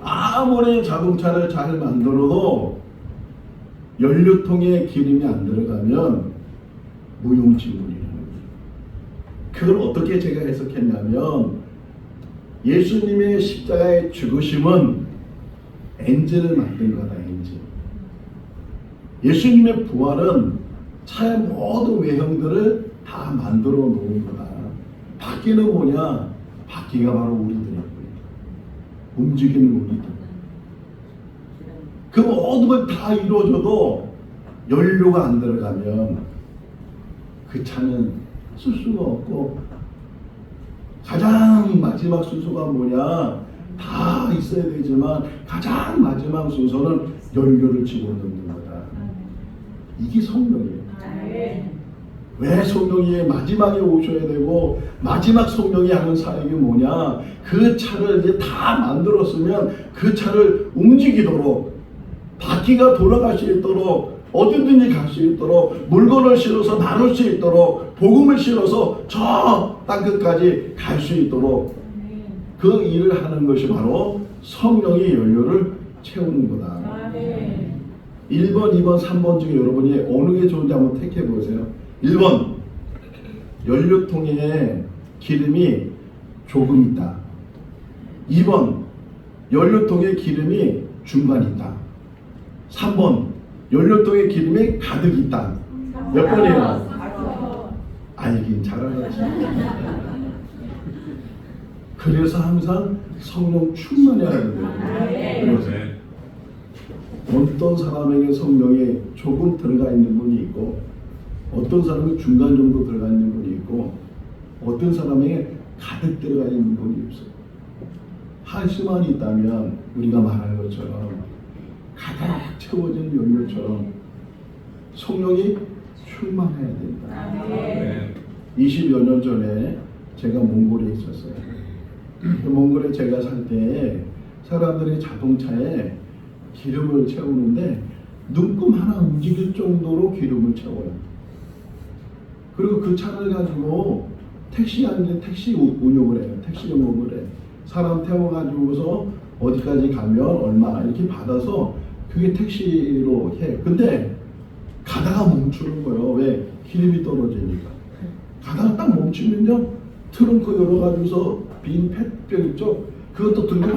아무리 자동차를 잘 만들어도 연료통에 기름이 안 들어가면 무용지물이라는 거예요. 그걸 어떻게 제가 해석했냐면 예수님의 십자가의 죽으심은 엔진을 만든 거다. 엔진. 예수님의 부활은 차의 모든 외형들을 다 만들어 놓은 거다. 바퀴는 뭐냐? 바퀴가 바로 우리들이야. 움직이는 우리들. 그 모든 걸 다 이루어져도 연료가 안 들어가면 그 차는 쓸 수가 없고, 가장 마지막 순서가 뭐냐? 다 있어야 되지만 가장 마지막 순서는 연료를 집어넣는 거다. 이게 성령이에요. 왜 성령이 마지막에 오셔야 되고 마지막 성령이 하는 사역이 뭐냐? 그 차를 이제 다 만들었으면 그 차를 움직이도록, 바퀴가 돌아갈 수 있도록, 어디든지 갈 수 있도록, 물건을 실어서 나눌 수 있도록, 복음을 실어서 저 땅끝까지 갈 수 있도록 그 일을 하는 것이 바로 성령이 연료를 채우는 거다. 1번, 2번, 3번 중에 여러분이 어느 게 좋은지 한번 택해 보세요. 1번, 연료통에 기름이 조금 있다. 2번, 연료통에 기름이 중간 있다. 3번, 연료통에 기름이 가득 있다. 몇 번이에요? 알긴 잘하겠지. 그래서 항상 성령 충만해야 되거든요. 그래서 어떤 사람에게 성령이 조금 들어가 있는 분이 있고, 어떤 사람이 중간 정도 들어가 있는 분이 있고, 어떤 사람에게 가득 들어가 있는 분이 있어요. 한심만 있다면 우리가 말한 것처럼 가득 채워진 연료처럼 성령이 충만해야 된다. 20여 년 전에 제가 몽골에 있었어요. 몽골에 제가 살 때 사람들이 자동차에 기름을 채우는데 눈금 하나 움직일 정도로 기름을 채워요. 그리고 그 차를 가지고 택시 운용을 해요. 택시 운용을 해. 사람 태워가지고서 어디까지 가면 얼마 이렇게 받아서 그게 택시로 해요. 근데 가다가 멈추는 거예요. 왜? 기름이 떨어지니까. 가다가 딱 멈추면요, 트렁크 열어가지고서 빈 페트병 있죠? 그것도 들고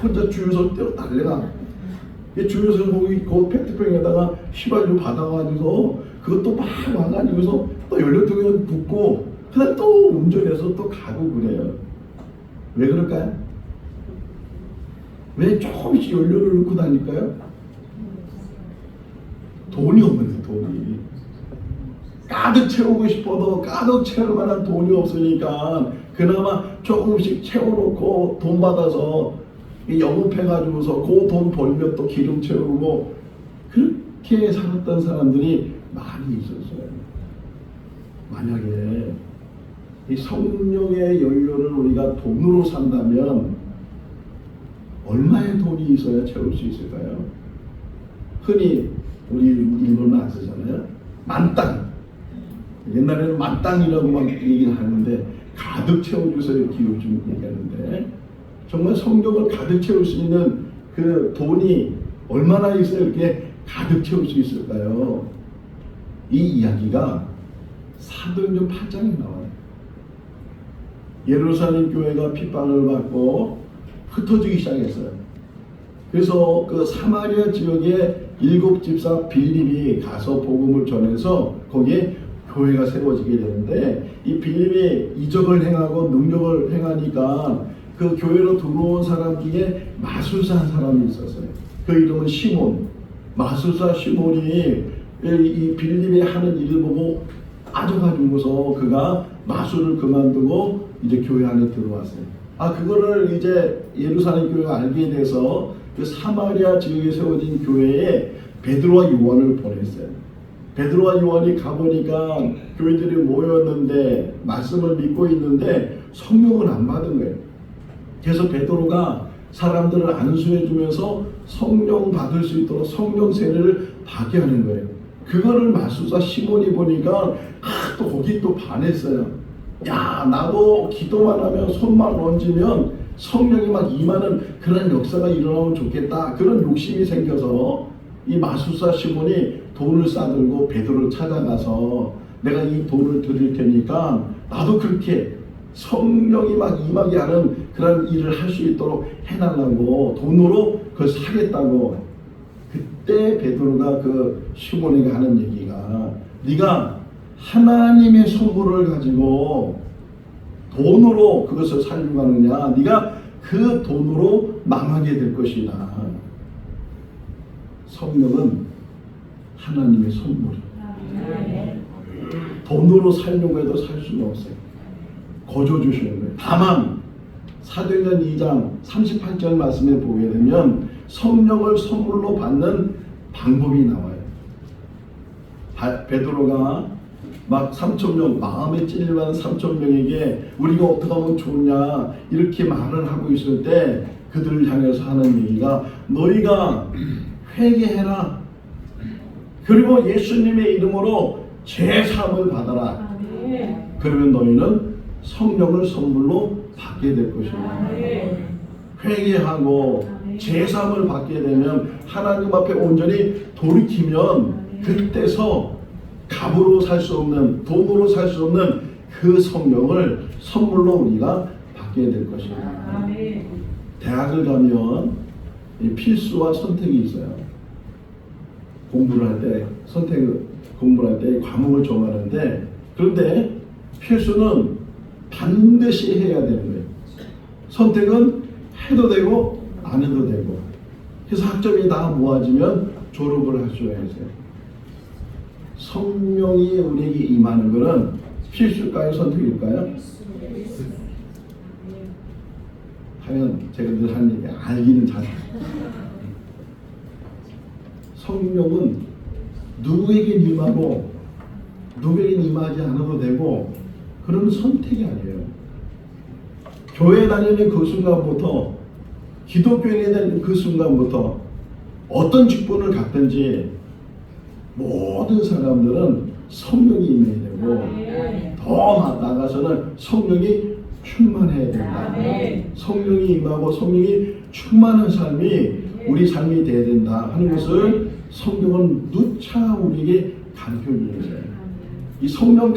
혼자 주유소 뛰어 달려가. 주유소 거기 그 페트병에다가 휘발유 받아가지고서 그것도 막 와가지고서 또 연료통에 붓고 그다음 또 운전해서 또 가고 그래요. 왜 그럴까요? 왜 조금씩 연료를 넣고 다닐까요? 돈이 없는 거예요. 돈이 가득 채우고 싶어도 가득 채울 만한 돈이 없으니까 그나마 조금씩 채워놓고 돈 받아서 영업해가지고서 그 돈 벌면 또 기름 채우고 그렇게 살았던 사람들이 많이 있었어요. 만약에 이 성령의 연료를 우리가 돈으로 산다면 얼마의 돈이 있어야 채울 수 있을까요? 흔히 우리 일본은 안 쓰잖아요. 만땅. 옛날에는 만땅이라고만 얘기를 하는데 가득 채워주세요. 기록 좀 얘기하는데 정말 성경을 가득 채울 수 있는 그 돈이 얼마나 있어야 이렇게 가득 채울 수 있을까요? 이 이야기가 사도행전 8장에 나와요. 예루살렘 교회가 핍박을 받고 흩어지기 시작했어요. 그래서 그 사마리아 지역에 7집사 빌립이 가서 복음을 전해서 거기에 교회가 세워지게 되는데 이 빌립이 이적을 행하고 능력을 행하니까 그 교회로 들어온 사람 중에 마술사 한 사람이 있었어요. 그 이름은 시몬. 마술사 시몬이 이 빌립이 하는 일을 보고 빠져가지고서 그가 마술을 그만두고 이제 교회 안에 들어왔어요. 그거를 이제 예루살렘 교회가 알게 돼서 그 사마리아 지역에 세워진 교회에 베드로와 요한을 보냈어요. 베드로와 요한이 가보니까 교인들이 모였는데 말씀을 믿고 있는데 성령을 안 받은 거예요. 그래서 베드로가 사람들을 안수해 주면서 성령 받을 수 있도록 성령 세례를 받게 하는 거예요. 그거를 마술사 시몬이 보니까 또 거기 또 반했어요. 야, 나도 기도만 하면 손만 얹으면 성령이 막 임하는 그런 역사가 일어나면 좋겠다. 그런 욕심이 생겨서 이 마술사 시몬이 돈을 싸들고 베드로를 찾아가서 내가 이 돈을 드릴 테니까 나도 그렇게 성령이 막 임하게 하는 그런 일을 할 수 있도록 해달라고 돈으로 그걸 사겠다고. 그때 베드로가 그 시몬에게 하는 얘기가 네가 하나님의 선물을 가지고 돈으로 그것을 살려고 하느냐, 네가 그 돈으로 망하게 될 것이다. 성령은 하나님의 선물이에요. 돈으로 살려고 해도 살 수가 없어요. 거저 주시는 거예요. 다만 사도행전 2장 38절 말씀에 보게 되면 성령을 선물로 받는 방법이 나와요. 베드로가 막 3,000명, 마음에 찔리는 3,000명에게 우리가 어떻게 하면 좋냐 이렇게 말을 하고 있을 때 그들을 향해서 하는 얘기가 너희가 회개해라. 그리고 예수님의 이름으로 죄사함을 받아라. 그러면 너희는 성령을 선물로 받게 될 것이다. 회개하고 죄사함을 받게 되면 하나님 앞에 온전히 돌이키면 그때서 값으로 살 수 없는, 돈으로 살 수 없는 그 성령을 선물로 우리가 받게 될 것이다. 대학을 가면 필수와 선택이 있어요. 공부를 할 때 공부를 할 때 과목을 정하는데 그런데 필수는 반드시 해야 되는 거예요. 선택은 해도 되고 안 해도 되고. 그래서 학점이 다 모아지면 졸업을 할 수가 있어요. 성령이 우리에게 임하는 것은 필수일까요? 선택일까요? 하면 제가 늘 하는 얘기 알기는 잘. 성령은 누구에게 임하고 누구에게 임하지 않아도 되고 그런 선택이 아니에요. 교회 다니는 그 순간부터 기독교인이 된 그 순간부터 어떤 직분을 갖든지 모든 사람들은 성령이 임해야 되고 더 나아가서는 성령이 충만해야 된다. 성령이 임하고 성령이 충만한 삶이 우리 삶이 돼야 된다 하는 것을 성경은 누차 우리에게 가르쳐주고 있어요. 이 성령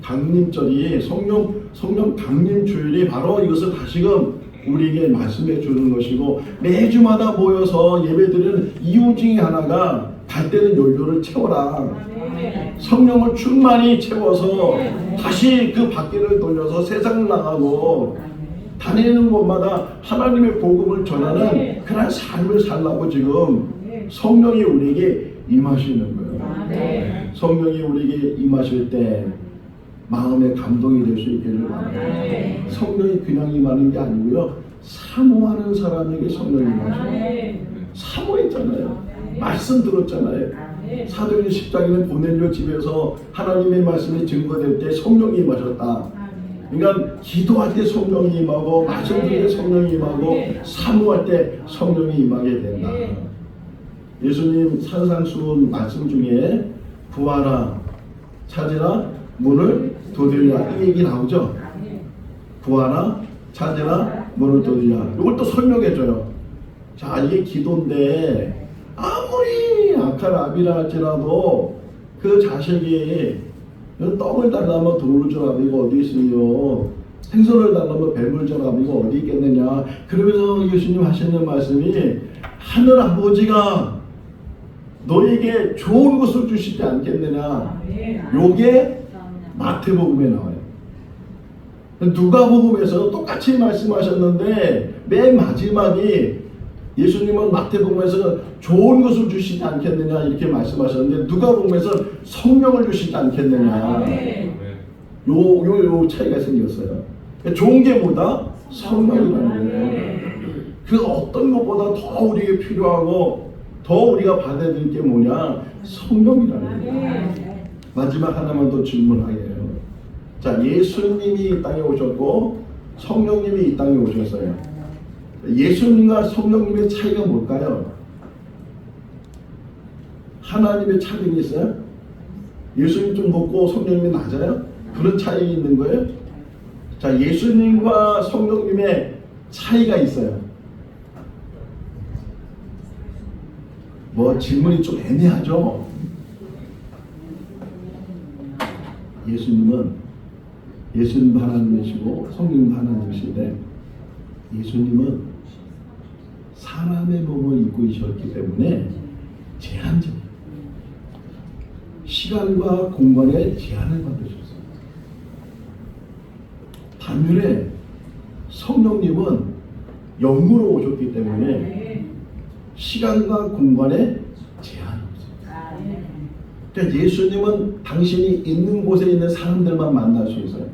강림절이 성령 강림 주일이 바로 이것을 다시금 우리에게 말씀해 주는 것이고 매주마다 모여서 예배드리는 이유 중에 하나가 갈 때는 연료를 채워라. 성령을 충만히 채워서 다시 그 바퀴를 돌려서 세상을 나가고 다니는 곳마다 하나님의 복음을 전하는 그런 삶을 살라고 지금 성령이 우리에게 임하시는 거예요. 아멘. 성령이 우리에게 임하실 때 마음의 감동이 될 수 있기를 바랍니다. 아멘. 성령이 그냥 임하는 게 아니고요, 사모하는 사람에게 성령이 임하셔요. 아멘. 사모했잖아요. 말씀 들었잖아요. 아멘. 사도행 10장에는 고넬료 집에서 하나님의 말씀이 증거될 때 성령이 임하셨다. 그러니까 기도할 때 성령이 임하고, 말씀 들을 때 성령이 임하고, 사모할 때 성령이 임하게 된다. 예수님 산상수훈 말씀 중에 구하라, 찾으라, 문을 두드리라, 이 얘기 나오죠. 구하라, 찾으라, 문을 두드리라. 이걸 또 설명해줘요. 자, 이게 기도인데 아무리 악한 아비라 할지라도 그 자식이 떡을 달라면 돌을 주라, 이거 어디 있으며 생선을 달라면 뱀을 주라, 이거 어디 있겠느냐. 그러면서 예수님 하시는 말씀이 하늘 아버지가 너에게 좋은 것을 주시지 않겠느냐. 요게 마태복음에 나와요. 누가복음에서 똑같이 말씀하셨는데 맨 마지막이 예수님은 마태복음에서 좋은 것을 주시지 않겠느냐 이렇게 말씀하셨는데, 누가복음에서 성령을 주시지 않겠느냐. 요 차이가 생겼어요. 좋은 게 뭐다? 성령이라는 거예요. 그 어떤 것보다 더 우리에게 필요하고 더 우리가 받아야 될 게 뭐냐? 성령이라는 거예요. 마지막 하나만 더 질문하게요. 자, 예수님이 이 땅에 오셨고 성령님이 이 땅에 오셨어요. 예수님과 성령님의 차이가 뭘까요? 하나님의 차이가 있어요? 예수님 좀 높고 성령님이 낮아요? 그런 차이가 있는 거예요? 자, 예수님과 성령님의 차이가 있어요. 뭐 질문이 좀 애매하죠? 예수님도 하나님이시고 성령님도 하나님이신데, 예수님은 사람의 몸을 입고 있었기 때문에 제한적이에요. 시간과 공간에 제한을 받으셨어요. 반면에 성령님은 영으로 오셨기 때문에 시간과 공간에 제한이 없어요. 그러니까 예수님은 당신이 있는 곳에 있는 사람들만 만날 수 있어요.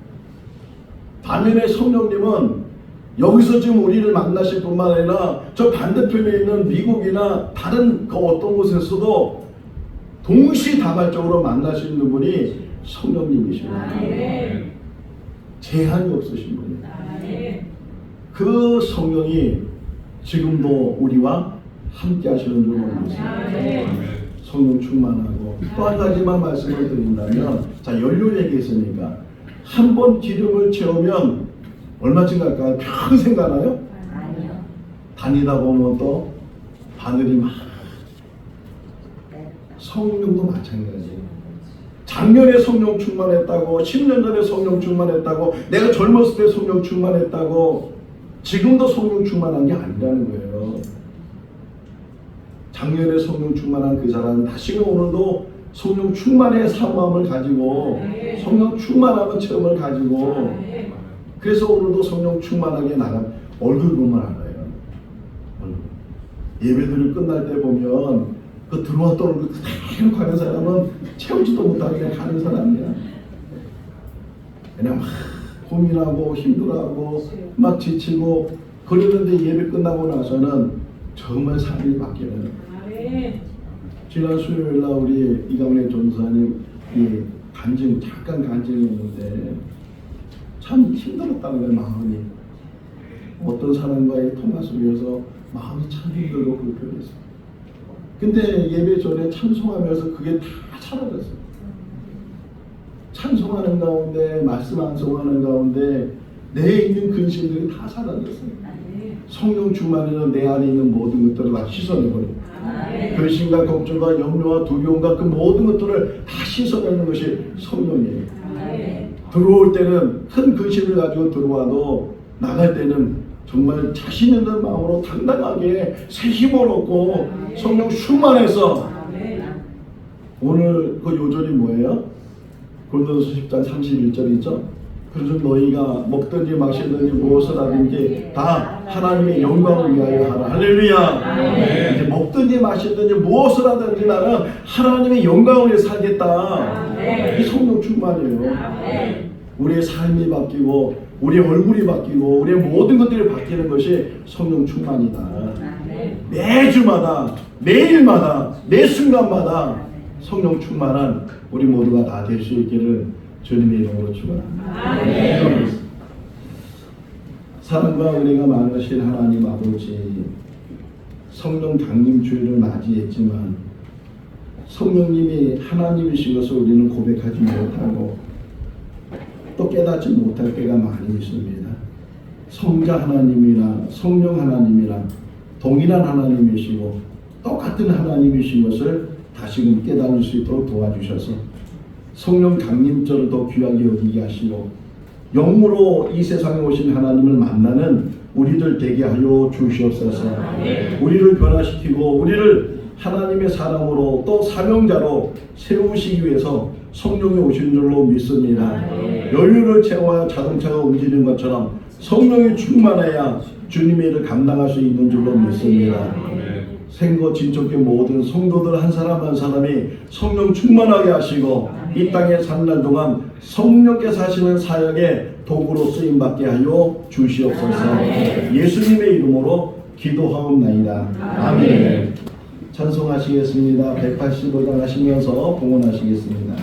반면에 성령님은 여기서 지금 우리를 만나실 뿐만 아니라 저 반대편에 있는 미국이나 다른 그 어떤 곳에서도 동시다발적으로 만날 수 있는 분이 성령님이십니다. 제한이 없으신 분이에요. 그 성령이 지금도 우리와 함께 하시는 줄 모르겠습니다. 성령 충만하고, 또 한 가지만 말씀을 드린다면, 자, 연료 얘기했으니까 한 번 기름을 채우면 얼마쯤 갈까요? 평생 가나요? 아니요. 다니다 보면 또 바늘이 막. 성령도 마찬가지예요. 작년에 성령 충만했다고, 10년 전에 성령 충만했다고, 내가 젊었을 때 성령 충만했다고, 지금도 성령 충만한 게 아니라는 거예요. 작년에 성령 충만한 그 사람은 다시금 오늘도 성령 충만의 사모함을 가지고, 성령 충만함의 체험을 가지고, 그래서 오늘도 성령 충만하게 나간 얼굴 보면 알아요. 예배들을 끝날 때 보면 그 들어왔던 얼굴 그대로 가는 사람은 채우지도 못하게 그냥 가는 사람이야. 그냥 막 고민하고 힘들어하고 막 지치고 그러는데, 예배 끝나고 나서는 정말 삶이 바뀌어요. 지난 수요일 날 우리 이강래 전사님 잠깐 간증했는데 참 힘들었다는 거예요. 마음이 어떤 사람과의 통화 속에서 마음이 참 힘들고 불편했어요. 근데 예배 전에 찬송하면서 그게 다 사라졌어요. 찬송하는 가운데, 말씀 암송하는 가운데 내에 있는 근심들이 다 사라졌어요. 성령 충만이는 내 안에 있는 모든 것들을 다 씻어내버려요. 근심과 걱정과 염려와 두려움과 그 모든 것들을 다 씻어내는 것이 성령이에요. 들어올 때는 큰 근심을 가지고 들어와도 나갈 때는 정말 자신 있는 마음으로 당당하게 새 힘을 얻고 성령 충만해서. 오늘 그 요절이 뭐예요? 고린도서 10장 31절 있죠? 그래서 너희가 먹든지 마시든지 무엇을 하든지 다 하나님의 영광을 위하여 하라. 할렐루야. 이제 먹든지 마시든지 무엇을 하든지 나는 하나님의 영광을 위해 살겠다. 이 성령 충만이에요. 우리의 삶이 바뀌고 우리의 얼굴이 바뀌고 우리의 모든 것들이 바뀌는 것이 성령 충만이다. 매주마다 매일마다 매 순간마다 성령 충만한 우리 모두가 다 될 수 있기를 주님의 이름으로 축원합니다. 사랑과 은혜가 많으신 하나님 아버지, 성령 강림 주일을 맞이했지만 성령님이 하나님이신 것을 우리는 고백하지 못하고 또 깨닫지 못할 때가 많이 있습니다. 성자 하나님이나 성령 하나님이나 동일한 하나님이시고 똑같은 하나님이신 것을 다시금 깨달을 수 있도록 도와주셔서 성령 강림절을 더 귀하게 여기게 하시고 영으로 이 세상에 오신 하나님을 만나는 우리들 되게 하여 주시옵소서. 우리를 변화시키고 우리를 하나님의 사람으로 또 사명자로 세우시기 위해서 성령이 오신 줄로 믿습니다. 연료를 채워야 자동차가 움직이는 것처럼 성령이 충만해야 주님의 일을 감당할 수 있는 줄로 믿습니다. 생거 진척의 모든 성도들 한 사람 한 사람이 성령 충만하게 하시고 이 땅에 사는 날 동안 성령께서 하시는 사역의 도구로 쓰임받게 하여 주시옵소서. 예수님의 이름으로 기도하옵나이다. 아멘. 찬송하시겠습니다. 185장 하시면서 봉헌하시겠습니다.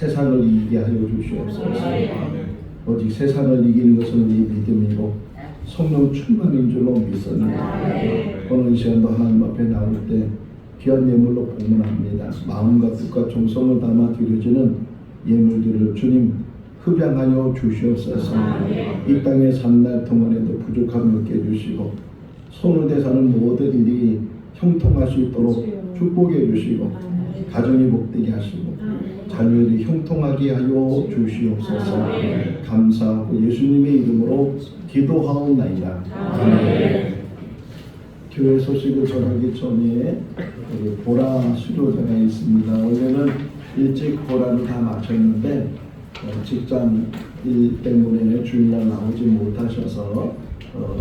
세상을 이기게 하여 주시옵소서. 오직 세상을 이기는 것은 우리 믿음이고 성령 충만인 줄로 믿습니다. 오늘 이 시간도 하나님 앞에 나올 때 귀한 예물로 봉헌합니다. 마음과 뜻과 정성을 담아 드려지는 예물들을 주님 흡양하여 주시옵소서. 이 땅에 산 날 동안에도 부족함을 깨주시고 손을 대사는 모든 일이 형통할 수 있도록 축복해 주시고 가정이 복되게 하시고 자녀들이 형통하게 하여 주시옵소서. 감사하고 예수님의 이름으로 기도하옵나이다. 아멘. 교회 소식을 전하기 전에 보라 수료자가 있습니다. 원래는 일찍 보라를 다 마쳤는데 직장 일 때문에 주일날 나오지 못하셔서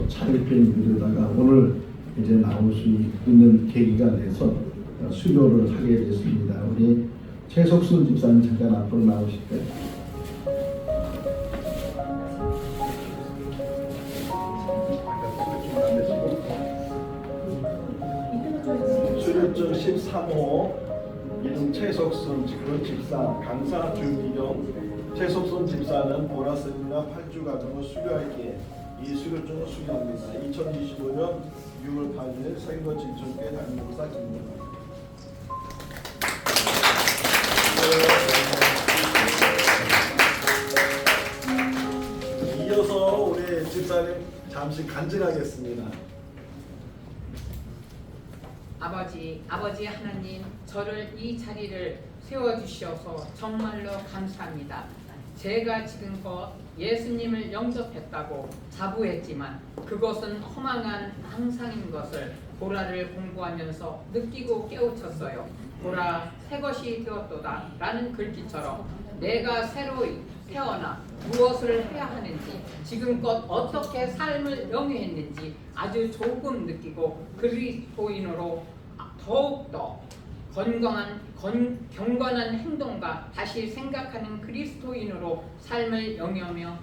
차례편 미루다가 오늘 이제 나올 수 있는 계기가 돼서 수료를 하게 됐습니다. 우리 최석순 집사님 잠깐 앞으로 나오실 때. 수료증 13호 이름 최석순 집사 강사 주기경. 최석순 집사는 보라스님과 8주 가정을 수료할기에 이 수료증을 수료합니다. 2025년 6월 8일 서인거 진천교회 담임목사 김문호. 이어서 우리 집사님 잠시 간증하겠습니다. 아버지 하나님, 저를 이 자리를 세워주셔서 정말로 감사합니다. 제가 지금껏 예수님을 영접했다고 자부했지만 그것은 허망한 항상인 것을 보라를 공부하면서 느끼고 깨우쳤어요. 보라, 새 것이 되었도다 라는 글귀처럼 내가 새로 태어나 무엇을 해야 하는지, 지금껏 어떻게 삶을 영위했는지 아주 조금 느끼고 그리스도인으로 더욱더 경건한 행동과 다시 생각하는 그리스도인으로 삶을 영위하며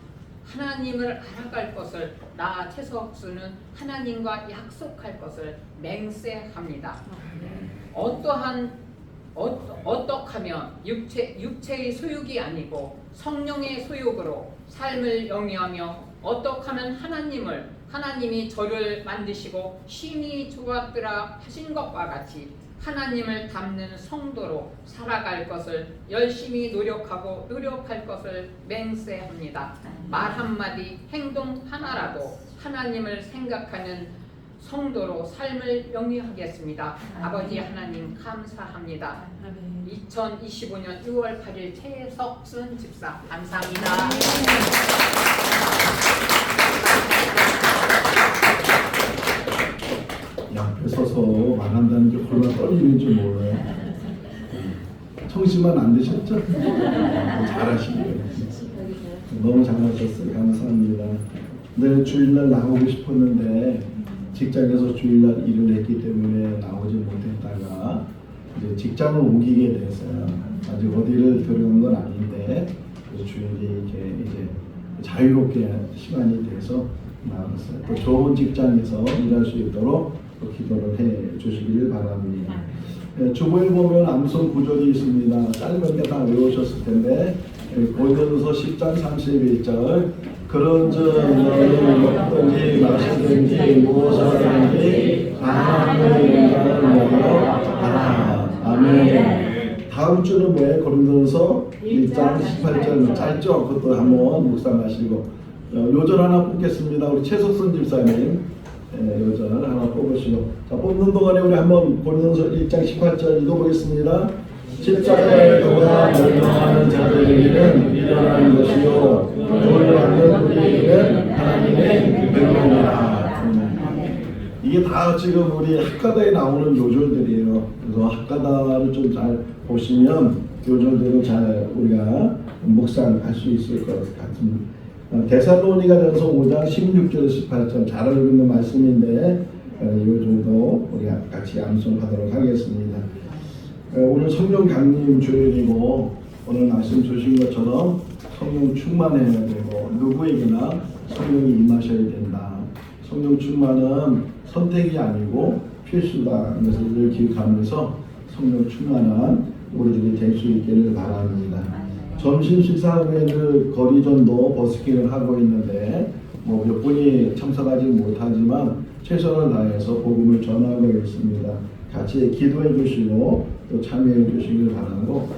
하나님을 알아갈 것을, 나 최석수는 하나님과 약속할 것을 맹세합니다. 어떡하면 육체의 소욕이 아니고 성령의 소욕으로 삶을 영위하며 어떡하면 하나님이 저를 만드시고 심히 좋았더라 하신 것과 같이 하나님을 닮는 성도로 살아갈 것을 열심히 노력할 것을 맹세합니다. 말 한마디, 행동 하나라도 하나님을 생각하는 성도로 삶을 영위하겠습니다. 아버지 하나님 감사합니다. 2025년 6월 8일 최석순 집사 감사합니다. 옆에 서서 말한다는 게 얼마나 떨리는지 몰라요. 청심만 안 되셨죠? 잘하시네요. 너무 잘하셨어요. 감사합니다. 늘 주일날 나오고 싶었는데 직장에서 주일날 일을 했기 때문에 나오지 못했다가 이제 직장을 옮기게 됐어요. 아직 어디를 들어간 건 아닌데 주일이 이제 자유롭게 시간이 돼서 나왔어요. 또 좋은 직장에서 일할 수 있도록 또 기도를 해 주시기를 바랍니다. 주보에 보면 암송 구절이 있습니다. 짧은 게 다 외우셨을 텐데 고린도서 10장 31절 그런즉 너희는 먹든지 마시든지 무엇을 하든지 하나님의 영광을 먹어 하라. 아멘. 다음 주는 뭐예요? 고린도서 1장 18절 짧죠? 그것도 한번 묵상하시고 요절 하나 뽑겠습니다. 우리 최석순 집사님 요절 하나 뽑으시고 자, 뽑는 동안에 우리 한번 고린도서 1장 18절 읽어보겠습니다. 십자가에 도가 멸망하는 자들에게는 미련한 것이요 구원받는 우리에게는 하나님의 명령이라. 이게 다 지금 우리 학가다에 나오는 요절들이에요. 그래서 학가다를 좀 잘 보시면 요절들을 잘 우리가 묵상할 수 있을 것 같습니다. 데살로니가전서 5장 16절 18절 잘 알고 있는 말씀인데 이 정도 우리가 같이 암송하도록 하겠습니다. 오늘 성령 강림 주일이고 오늘 말씀 주신 것처럼 성령 충만해야 되고 누구에게나 성령이 임하셔야 된다. 성령 충만은 선택이 아니고 필수다. 이것을 늘 기억하면서 성령 충만한 우리들이 될 수 있기를 바랍니다. 점심 식사 후에는 거리전도 버스킹을 하고 있는데 뭐 몇 분이 참석하지 못하지만 최선을 다해서 복음을 전하고 있습니다. 같이 기도해 주시고 또 참여해 주시길 바라고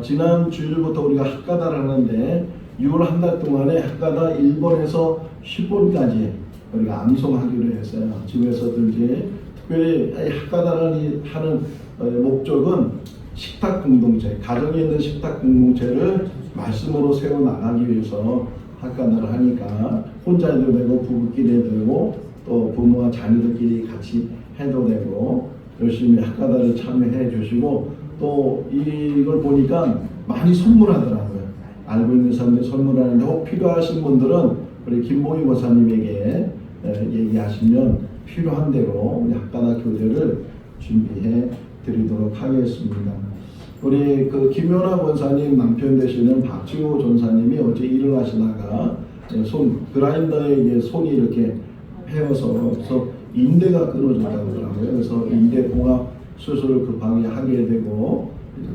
지난 주일부터 우리가 학가다를 하는데 6월 한 달 동안에 학가다 1번에서 10번까지 우리가 암송하기로 했어요. 집에서든지 특별히 학가다를 하는 목적은 식탁 공동체, 가정에 있는 식탁 공동체를 말씀으로 세워나가기 위해서 학가다를 하니까 혼자 해도 되고 부부끼리 해도 되고 또 부모와 자녀들끼리 같이 해도 되고 열심히 학가다를 참여해 주시고 또 이걸 보니까 많이 선물하더라고요. 알고 있는 사람들이 선물하는데 혹 필요하신 분들은 우리 김봉희 목사님에게 얘기하시면 필요한 대로 우리 학가다 교재를 준비해 드리도록 하겠습니다. 우리 그 김연아 권사님 남편 되시는 박지호 전사님이 어제 일을 하시다가 손 그라인더에 손이 이렇게 패여서 그래서 인대가 끊어졌다고 하더라고요. 그래서 인대 봉합 수술을 급하게 하게 되고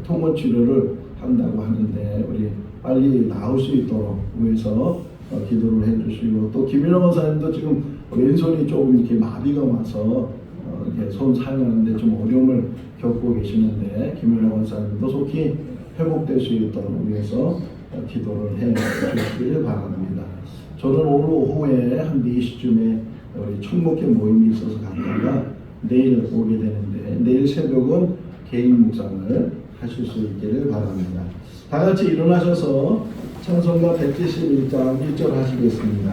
통원 치료를 한다고 하는데 우리 빨리 나을 수 있도록 위해서 기도를 해주시고 또 김연아 권사님도 지금 왼손이 조금 이렇게 마비가 와서 이렇게 손 사용하는데 좀 어려움을 겪고 계시는데 김연아 권사님도 속히 회복될 수 있도록 위해서 기도를 해 주시길 바랍니다. 저는 오늘 오후에 한 4시쯤에 우리 총목회 모임이 있어서 갔다가 내일 오게 되는데 내일 새벽은 개인 묵상을 하실 수 있기를 바랍니다. 다 같이 일어나셔서 찬송가 171장 1절 하시겠습니다.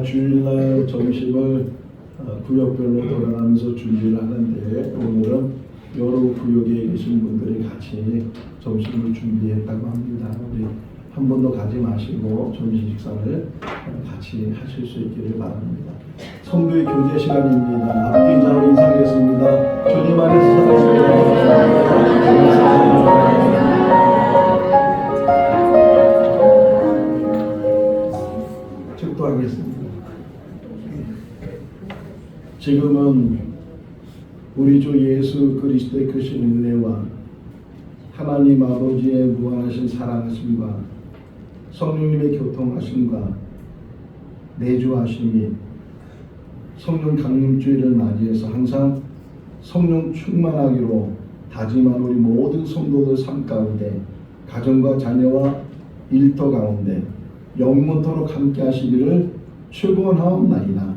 주일날 점심을 구역별로 돌아가면서 준비를 하는데 오늘은 여러 구역에 계신 분들이 같이 점심을 준비했다고 합니다. 우리 한 번도 가지 마시고 점심 식사를 같이 하실 수 있기를 바랍니다. 성도의 교제 시간입니다. 앞뒤 인사로 인사하겠습니다. 주님 안에서 사랑합니다. 축도하겠습니다. 지금은 우리 주 예수 그리스도의 크신 은혜와 하나님 아버지의 무한하신 사랑하심과 성령님의 교통하심과 내주하심이 성령 강림주일을 맞이해서 항상 성령 충만하기로 다짐한 우리 모든 성도들 삶 가운데 가정과 자녀와 일터 가운데 영원토록 함께 하시기를 축원하옵나이다.